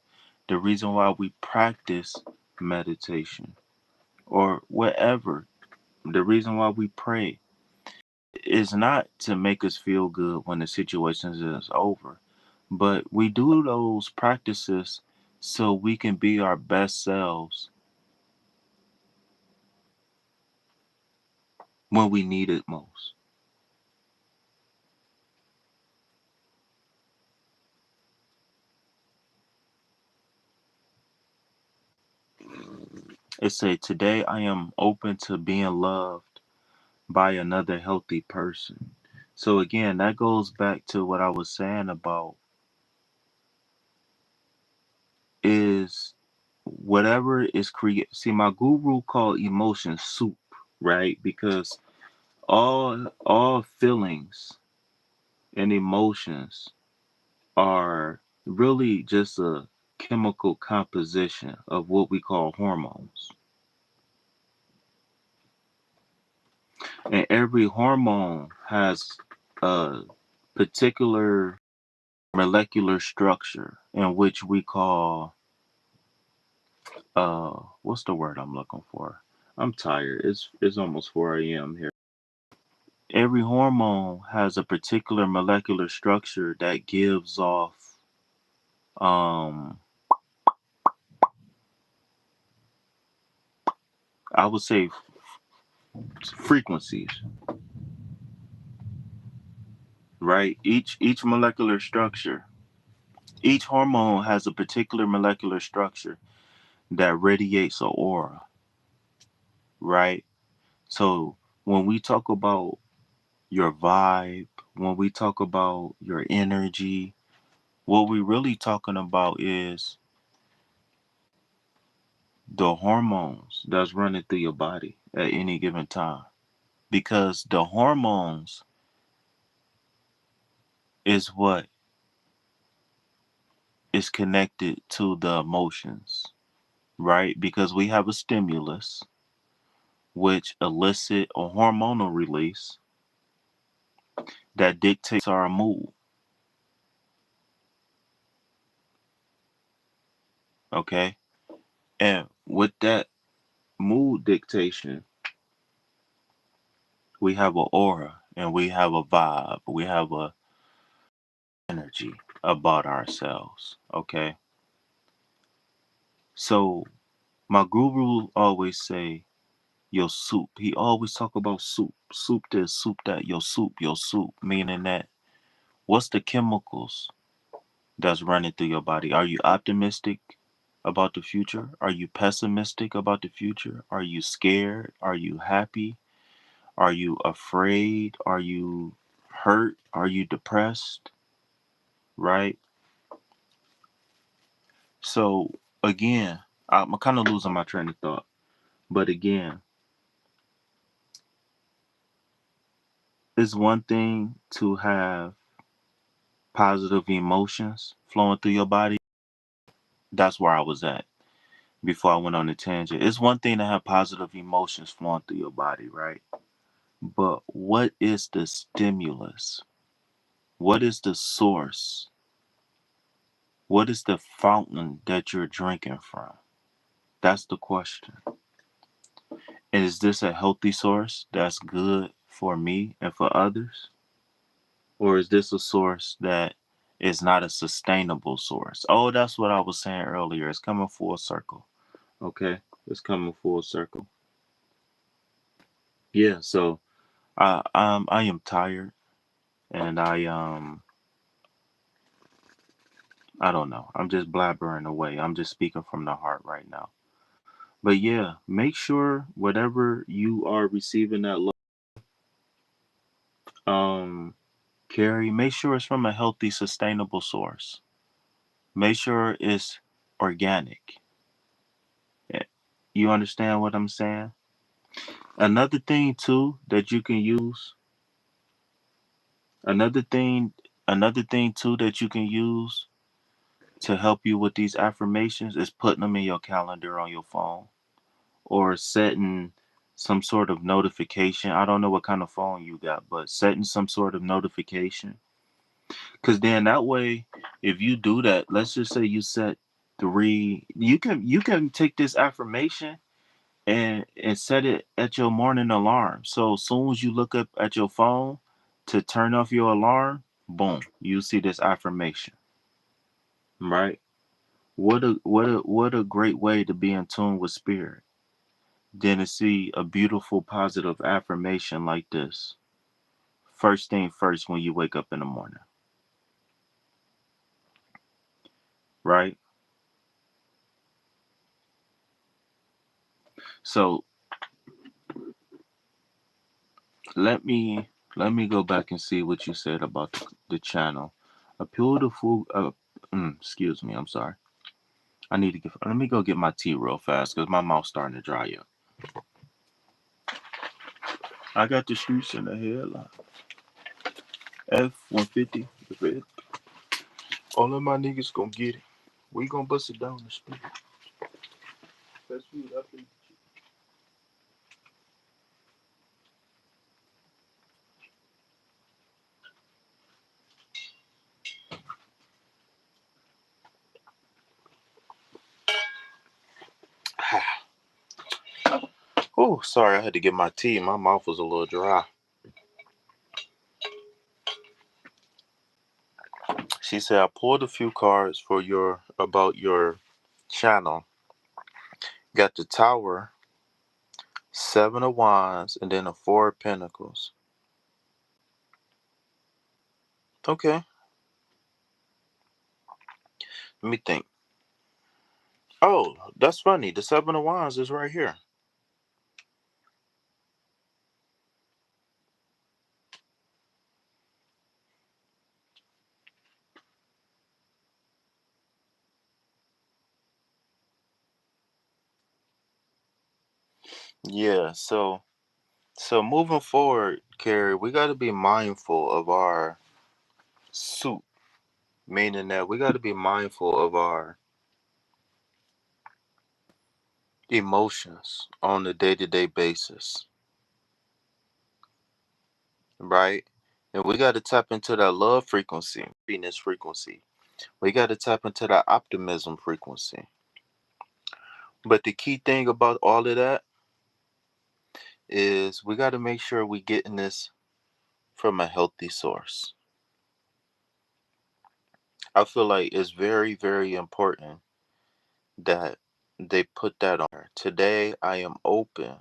The reason why we practice meditation or whatever, the reason why we pray is not to make us feel good when the situation is over, but we do those practices so we can be our best selves when we need it most. It say, today I am open to being loved by another healthy person. So again, that goes back to what I was saying about, is whatever is create. See, my guru called emotion soup, right? Because all feelings and emotions are really just a chemical composition of what we call hormones. And every hormone has a particular molecular structure in which we call what's the word I'm looking for? I'm tired. It's almost 4 a.m. here. Every hormone has a particular molecular structure that gives off um I would say frequencies, right? Each molecular structure, each hormone has a particular molecular structure that radiates an aura, right? So when we talk about your vibe, when we talk about your energy, what we really talking about is the hormones that's running through your body at any given time. Because the hormones is what is connected to the emotions, right? Because we have a stimulus which elicit a hormonal release that dictates our mood. Okay. And with that mood dictation, we have an aura and we have a vibe. We have a energy about ourselves. Okay. So my guru always say, your soup. He always talk about soup. Soup this, soup that, your soup. Meaning that what's the chemicals that's running through your body? Are you optimistic about the future? Are you pessimistic about the future? Are you scared? Are you happy? Are you afraid? Are you hurt? Are you depressed? Right? So again, I'm kind of losing my train of thought. But again, it's one thing to have positive emotions flowing through your body. That's where I was at before I went on a tangent. It's one thing to have positive emotions flowing through your body, right? But what is the stimulus? What is the source? What is the fountain that you're drinking from? That's the question. And is this a healthy source that's good for me and for others? Or is this a source that is not a sustainable source? Oh, that's what I was saying earlier. It's coming full circle. Okay. It's coming full circle. Yeah, so I am tired and I don't know. I'm just blabbering away. I'm just speaking from the heart right now. But yeah, make sure whatever you are receiving that carry, make sure it's from a healthy, sustainable source. Make sure it's organic. Eh, You understand what I'm saying? Another thing too that you can use, another thing, another thing too that you can use to help you with these affirmations is putting them in your calendar on your phone or setting some sort of notification. I don't know what kind of phone you got, but setting some sort of notification. Because then that way, if you do that, let's just say you set three, you can take this affirmation and set it at your morning alarm. So as soon as you look up at your phone to turn off your alarm, boom, you see this affirmation, right? What a great way to be in tune with spirit. Then to see a beautiful positive affirmation like this. First thing first when you wake up in the morning, right? So let me let me go back and see what you said about the channel. A beautiful excuse me, I'm sorry. I need to get let me go get my tea real fast because my mouth's starting to dry up. I got the streets in the headline. F-150. All of my niggas gonna get it. We gonna bust it down the street. That's food. I think. Oh, sorry, I had to get my tea. My mouth was a little dry. She said, I pulled a few cards for your about your channel. Got the Tower, Seven of Wands, and then a Four of Pentacles. Okay, let me think. Oh, that's funny. The Seven of Wands is right here. Yeah, so moving forward, Carrie, we got to be mindful of our suit, meaning that we got to be mindful of our emotions on a day-to-day basis, right? And we got to tap into that love frequency, happiness frequency. We got to tap into that optimism frequency. But the key thing about all of that is we got to make sure we getting this from a healthy source. I feel like it's very, very important that they put that on her. Today, I am open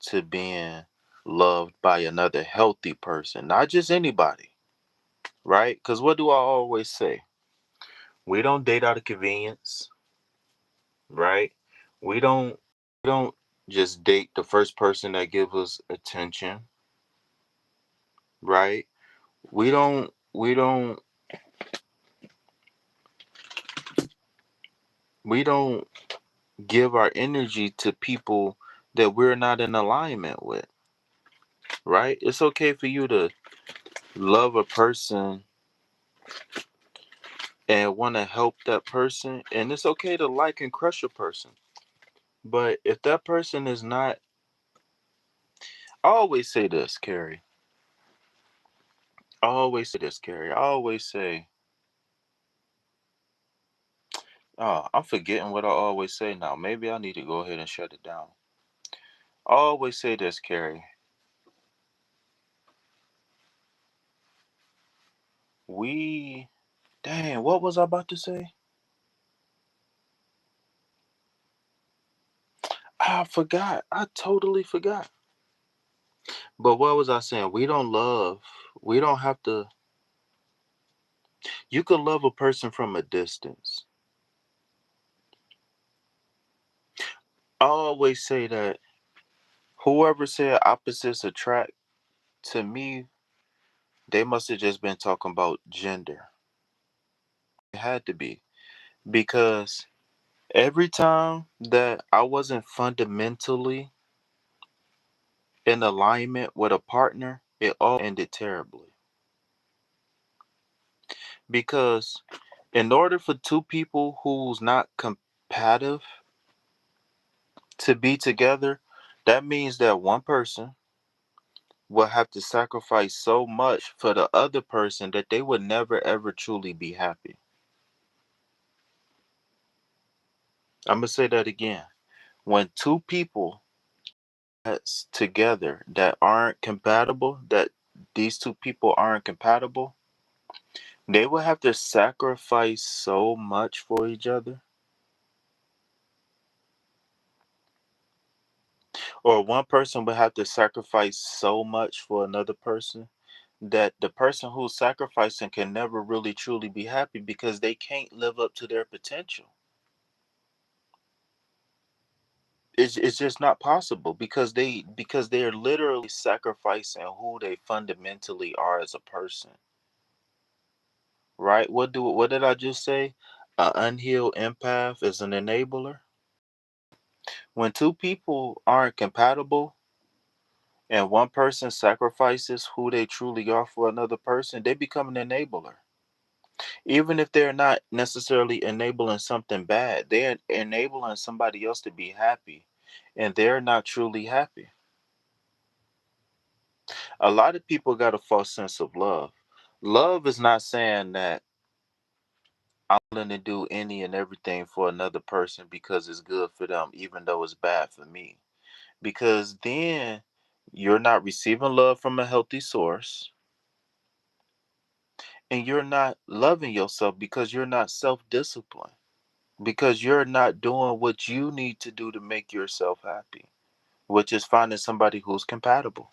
to being loved by another healthy person, not just anybody, right? Because what do I always say? We don't date out of convenience, right? We don't just date the first person that gives us attention, right? We don't give our energy to people that we're not in alignment with, right? It's okay for you to love a person and want to help that person, and it's okay to like and crush a person. But if that person is not, I always say this, Carrie. I always say, oh, I'm forgetting what I always say now. Maybe I need to go ahead and shut it down. I always say this, Carrie. We, dang, what was I about to say? I forgot. I totally forgot. But what was I saying? We don't have to, you can love a person from a distance. I always say that whoever said opposites attract, to me, they must have just been talking about gender. It had to be. Because every time that I wasn't fundamentally in alignment with a partner, it all ended terribly. Because in order for two people who's not compatible to be together, that means that one person will have to sacrifice so much for the other person that they would never ever truly be happy. I'm gonna say that again. When two people that's together that aren't compatible, that these two people aren't compatible, they will have to sacrifice so much for each other. Or one person will have to sacrifice so much for another person that the person who's sacrificing can never really truly be happy because they can't live up to their potential. It's just not possible because they're literally sacrificing who they fundamentally are as a person, right? What did I just say? An unhealed empath is an enabler. When two people aren't compatible, and one person sacrifices who they truly are for another person, they become an enabler. Even if they're not necessarily enabling something bad, they're enabling somebody else to be happy, and they're not truly happy. A lot of people got a false sense of love. Love is not saying that I'm willing to do any and everything for another person because it's good for them, even though it's bad for me. Because then you're not receiving love from a healthy source, and you're not loving yourself because you're not self disciplined, because you're not doing what you need to do to make yourself happy, which is finding somebody who's compatible.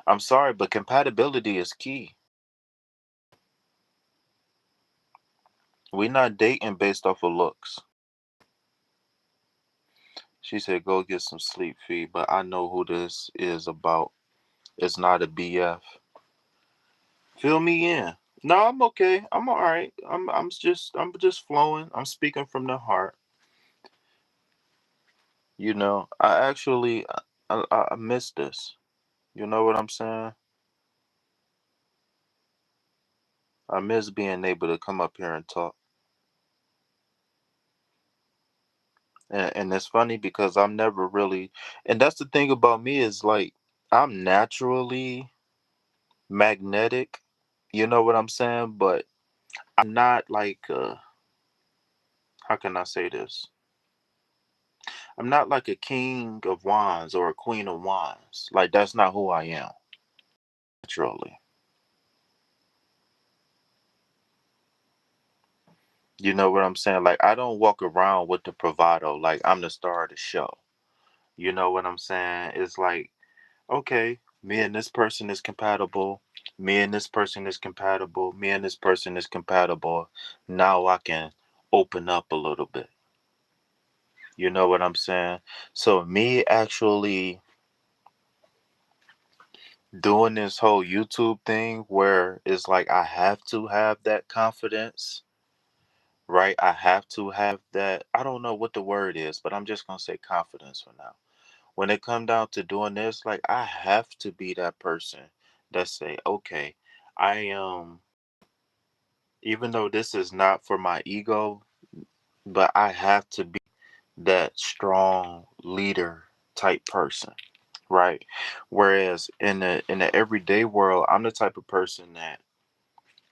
I'm sorry, but compatibility is key. We're not dating based off of looks. She said, go get some sleep, Fee, but I know who this is about. It's not a BF. Fill me in. No, I'm okay. I'm all right. I'm just flowing. I'm speaking from the heart. I actually I miss this. You know what I'm saying? I miss being able to come up here and talk. And it's funny because I'm never really, and that's the thing about me is like I'm naturally magnetic. You know what I'm saying? But I'm not like how can I say this? I'm not like a king of wands or a queen of wands. Like that's not who I am naturally. You know what I'm saying? Like I don't walk around with the bravado like I'm the star of the show. You know what I'm saying? It's like, okay, me and this person is compatible. Me and this person is compatible. Me and this person is compatible. Now I can open up a little bit. You know what I'm saying? So me actually doing this whole YouTube thing where it's like I have to have that confidence, right? I have to have that. I don't know what the word is, but I'm just going to say confidence for now. When it come down to doing this, like I have to be that person that say, okay, I am, even though this is not for my ego, but I have to be that strong leader type person, right? Whereas in the everyday world, I'm the type of person that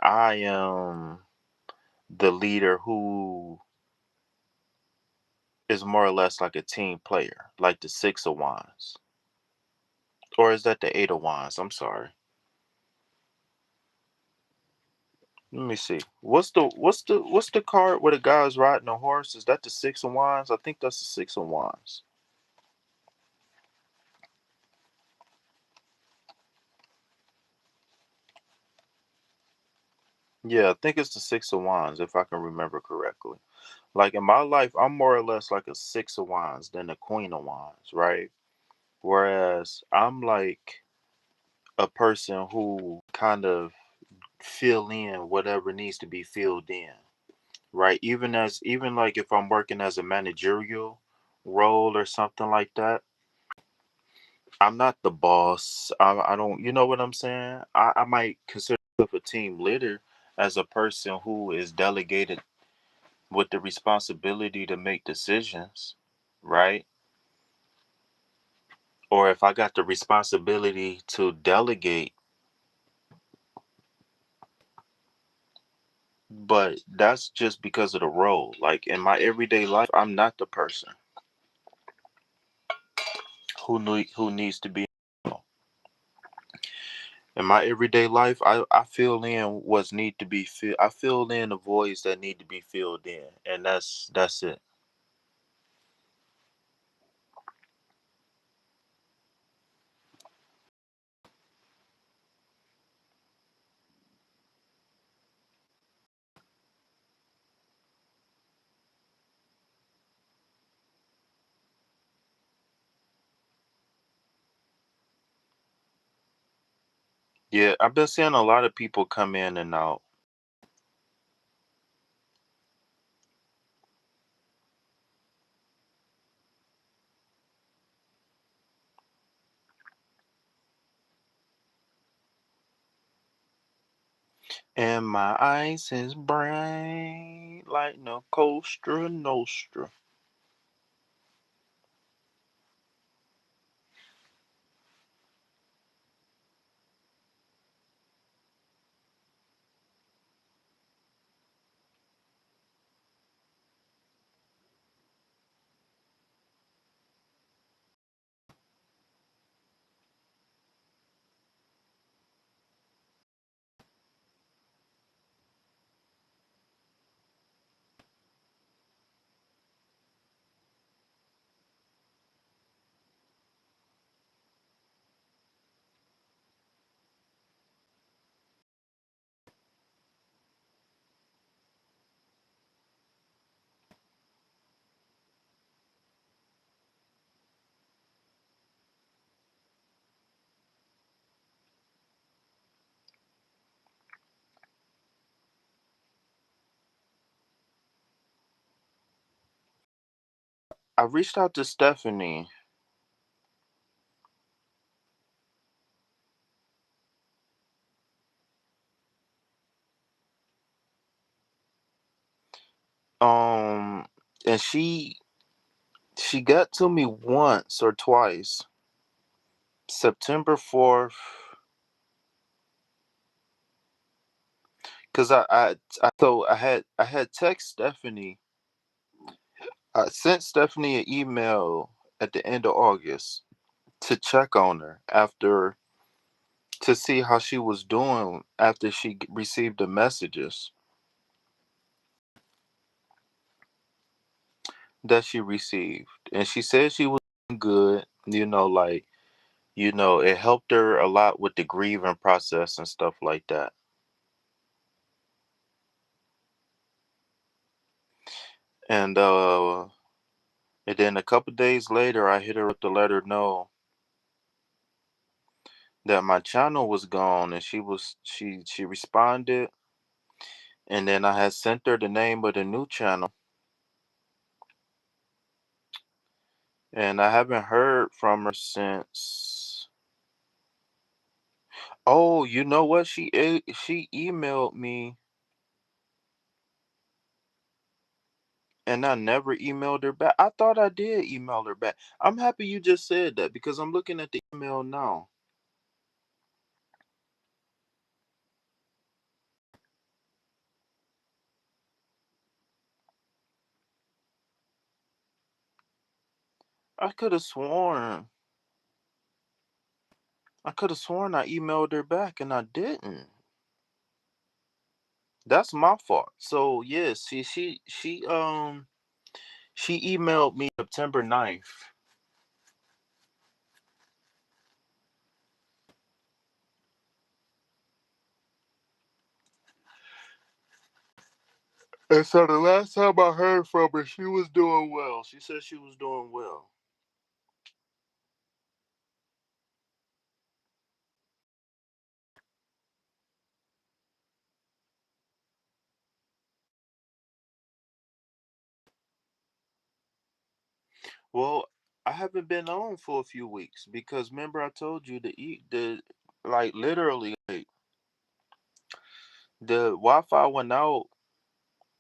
I am the leader who is more or less like a team player, like the six of wands. Or is that the eight of wands? I'm sorry. Let me see. What's the card where the guy's riding a horse? Is that the six of wands? I think that's the six of wands. Yeah, I think it's the six of wands if I can remember correctly. Like in my life, I'm more or less like a six of wands than a queen of wands, right? Whereas I'm like a person who kind of fill in whatever needs to be filled in, right? Even like if I'm working as a managerial role or something like that, I'm not the boss. I don't, you know what I'm saying? I might consider myself a team leader as a person who is delegated with the responsibility to make decisions, right? Or if I got the responsibility to delegate, but that's just because of the role. Like in my everyday life, I'm not the person who needs to be. In my everyday life, I fill in what's need to be filled. I fill in the voids that need to be filled in, and that's it. Yeah, I've been seeing a lot of people come in and out. And my eyes is bright like no Costa Nostra. I reached out to Stephanie. Um, and she got to me once or twice. September 4th, because I had text Stephanie. I sent Stephanie an email at the end of August to check on her after to see how she was doing after she received the messages that she received, and she said she was doing good. It helped her a lot with the grieving process and stuff like that. And and then a couple days later, I hit her up to let her know that my channel was gone, and she responded, and then I had sent her the name of the new channel, and I haven't heard from her since. Oh, you know what? She emailed me, and I never emailed her back. I thought I did email her back. I'm happy you just said that because I'm looking at the email now. I could have sworn. I could have sworn I emailed her back and I didn't. That's my fault. So yes, she emailed me September 9th. And so the last time I heard from her, she was doing well. She said she was doing well. Well, I haven't been on for a few weeks because remember I told you the like literally like the Wi-Fi went out.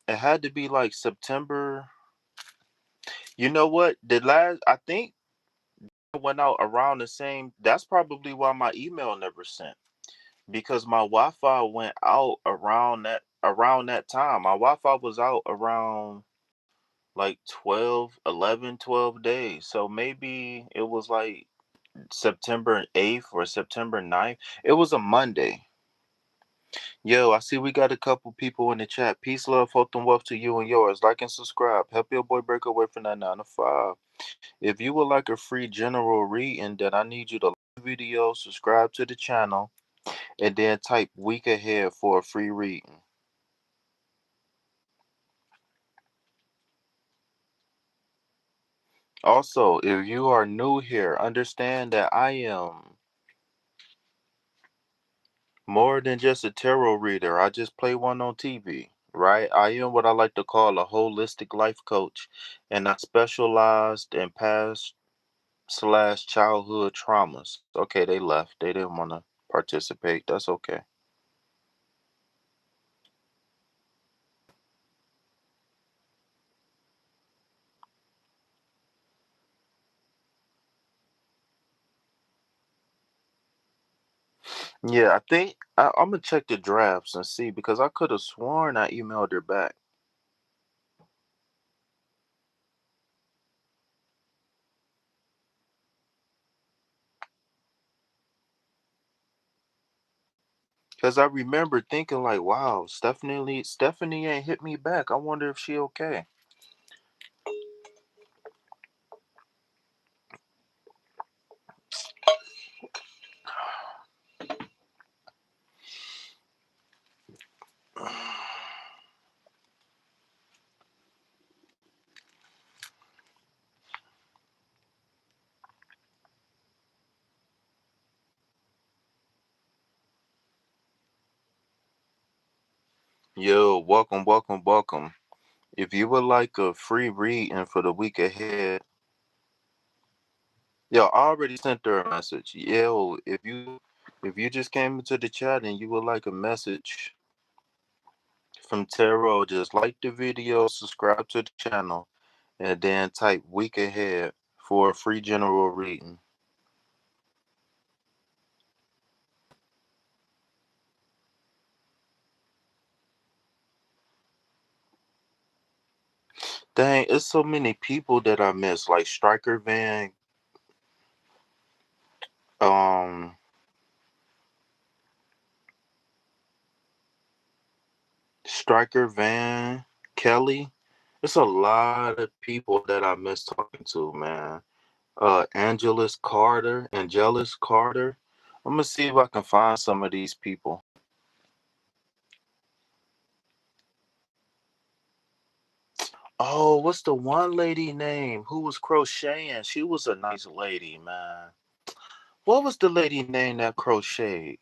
It had to be like September. You know what? The last I think it went out around the same. That's probably why my email never sent because my Wi-Fi went out around that time. My Wi-Fi was out around like 12, 11, 12 days. So maybe it was like September 8th or September 9th. It was a Monday. Yo, I see we got a couple people in the chat. Peace, love, health, and wealth to you and yours. Like and subscribe. Help your boy break away from that 9 to 5. If you would like a free general reading, then I need you to like the video, subscribe to the channel, and then type week ahead for a free reading. Also, if you are new here, understand that I am more than just a tarot reader. I just play one on TV, right? I am what I like to call a holistic life coach, and I specialized in past slash childhood traumas. Okay, they left. They didn't want to participate. That's okay. Yeah, I think I'm gonna check the drafts and see because I could have sworn I emailed her back. Cause I remember thinking like, wow, Stephanie ain't hit me back. I wonder if she okay. Yo, welcome, welcome, welcome. If you would like a free reading for the week ahead, yo, I already sent her a message. Yo, if you just came into the chat and you would like a message from Tarot, just like the video, subscribe to the channel, and then type week ahead for a free general reading. Dang, it's so many people that I miss, like um, Striker Van, Kelly. It's a lot of people that I miss talking to, man. Angelus Carter. I'm gonna see if I can find some of these people. Oh, what's the one lady name who was crocheting? She was a nice lady, man. What was the lady name that crocheted?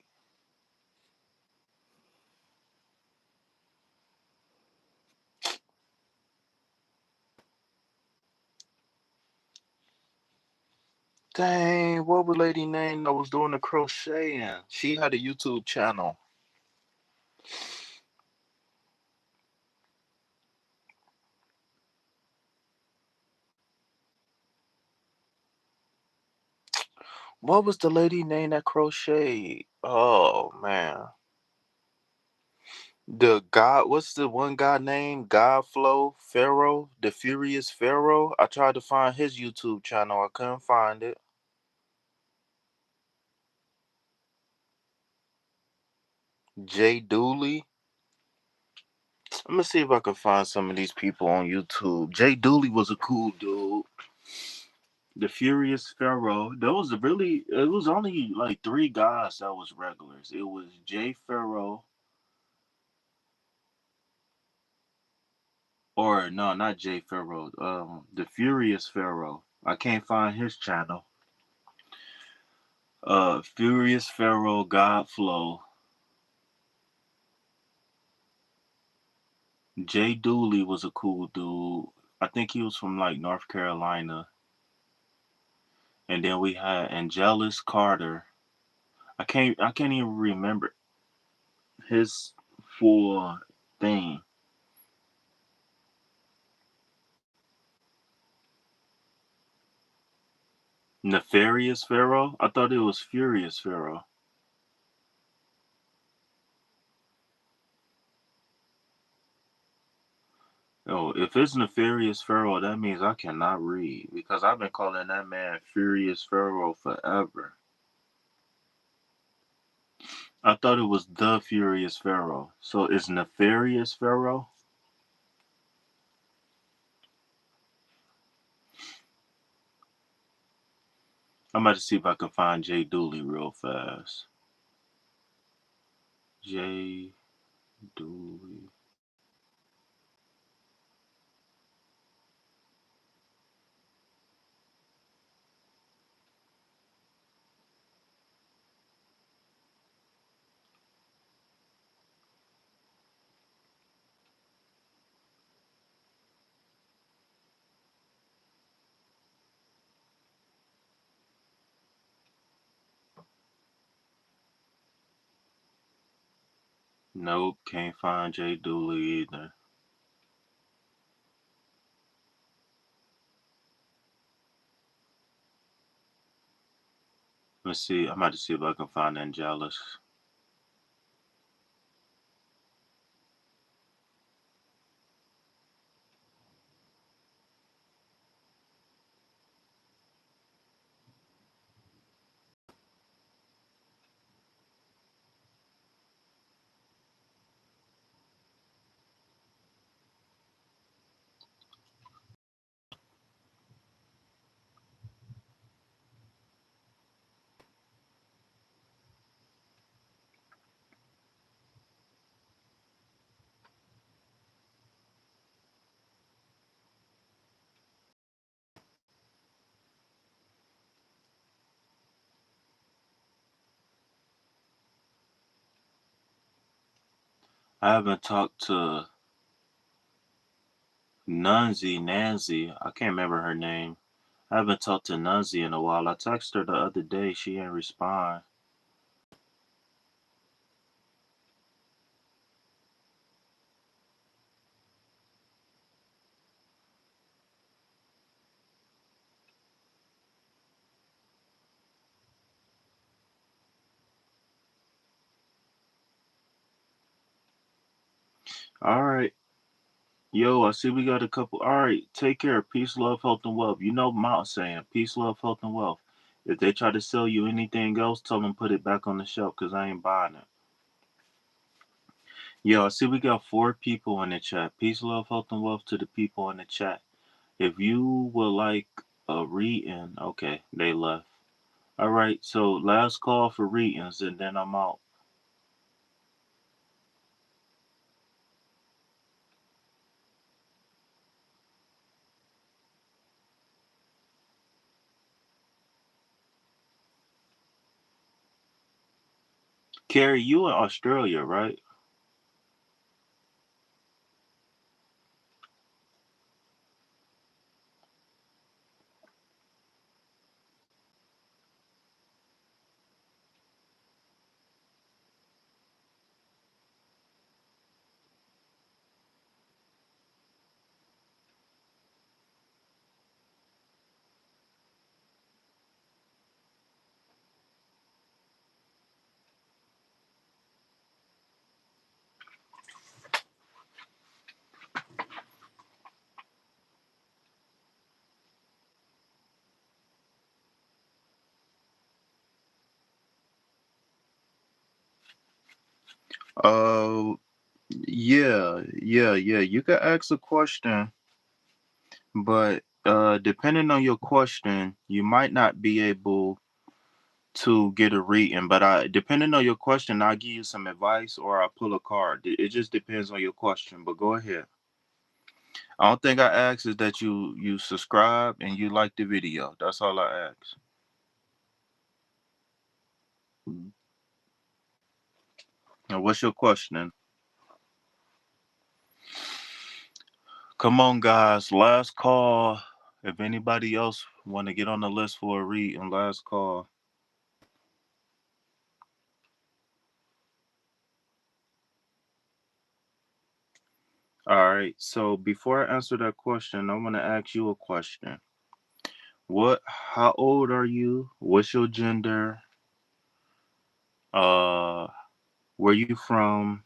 Dang, what was the lady name that was doing the crocheting? She had a YouTube channel. What was the lady name that crocheted? Oh man. What's the one guy named Godflow Pharaoh, the Furious Pharaoh? I tried to find his YouTube channel. I couldn't find it. Jay Dooley. I'm gonna see if I can find some of these people on YouTube. Jay Dooley was a cool dude. The Furious Pharaoh. It was only like three guys that was regulars. It was Jay Pharaoh, or no, not Jay Pharaoh. The Furious Pharaoh. I can't find his channel. Furious Pharaoh Godflow. Jay Dooley was a cool dude. I think he was from like North Carolina. And then we had Angelus Carter. I can't even remember his full thing. Nefarious Pharaoh? I thought it was Furious Pharaoh. Oh, if it's Nefarious Pharaoh, that means I cannot read because I've been calling that man Furious Pharaoh forever. I thought it was the Furious Pharaoh. So it's Nefarious Pharaoh? I'm about to see if I can find Jay Dooley real fast. Jay Dooley. Nope, can't find Jay Dooley either. Let's see. I'm about to see if I can find Angelus. I haven't talked to Nancy. I can't remember her name. I haven't talked to Nancy in a while. I texted her the other day. She didn't respond. All right. Yo, I see we got a couple. All right. Take care. Peace, love, health, and wealth. You know Mount saying peace, love, health, and wealth. If they try to sell you anything else, tell them put it back on the shelf because I ain't buying it. Yo, I see we got 4 people in the chat. Peace, love, health, and wealth to the people in the chat. If you would like a reading, okay, they left. All right, so last call for readings, and then I'm out. Carrie, you in Australia, right? Uh, yeah. You can ask a question, but depending on your question, you might not be able to get a reading. But depending on your question, I'll give you some advice or I'll pull a card. It just depends on your question. But go ahead. I don't think I asked is that you subscribe and you like the video. That's all I ask. Now, what's your question? Come on, guys. Last call. If anybody else want to get on the list for a read and last call. All right. So before I answer that question, I want to ask you a question. How old are you? What's your gender? Uh, where you from?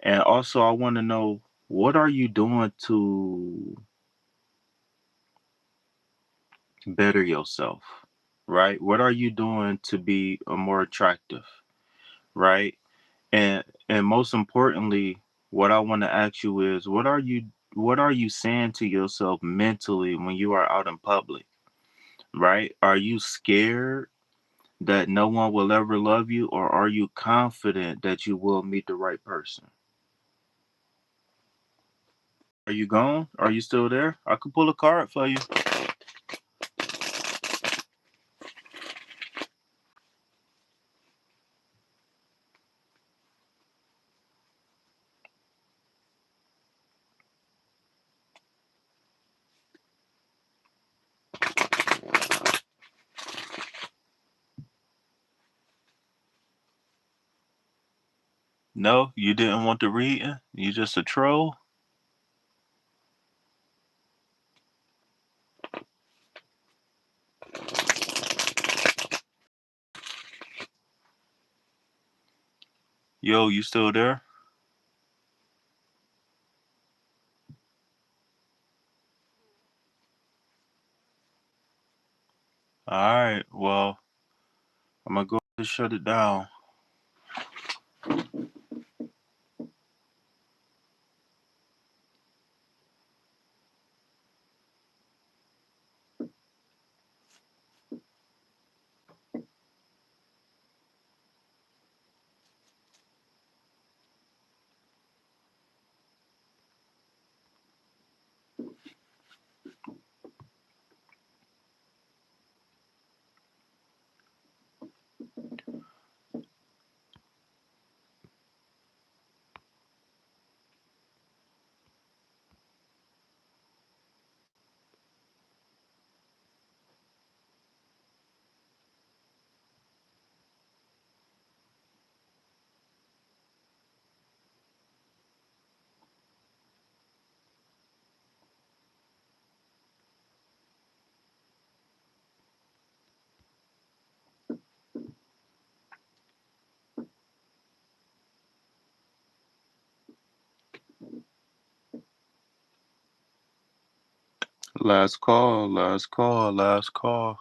And also I want to know what are you doing to better yourself? Right? What are you doing to be more attractive? Right? And most importantly, what I want to ask you is what are you saying to yourself mentally when you are out in public, right? Are you scared that no one will ever love you, or are you confident that you will meet the right person? Are you gone? Are you still there? I could pull a card for you. No, you didn't want the reading? You just a troll? Yo, you still there? All right, well, I'm gonna go and shut it down. Last call, last call, last call.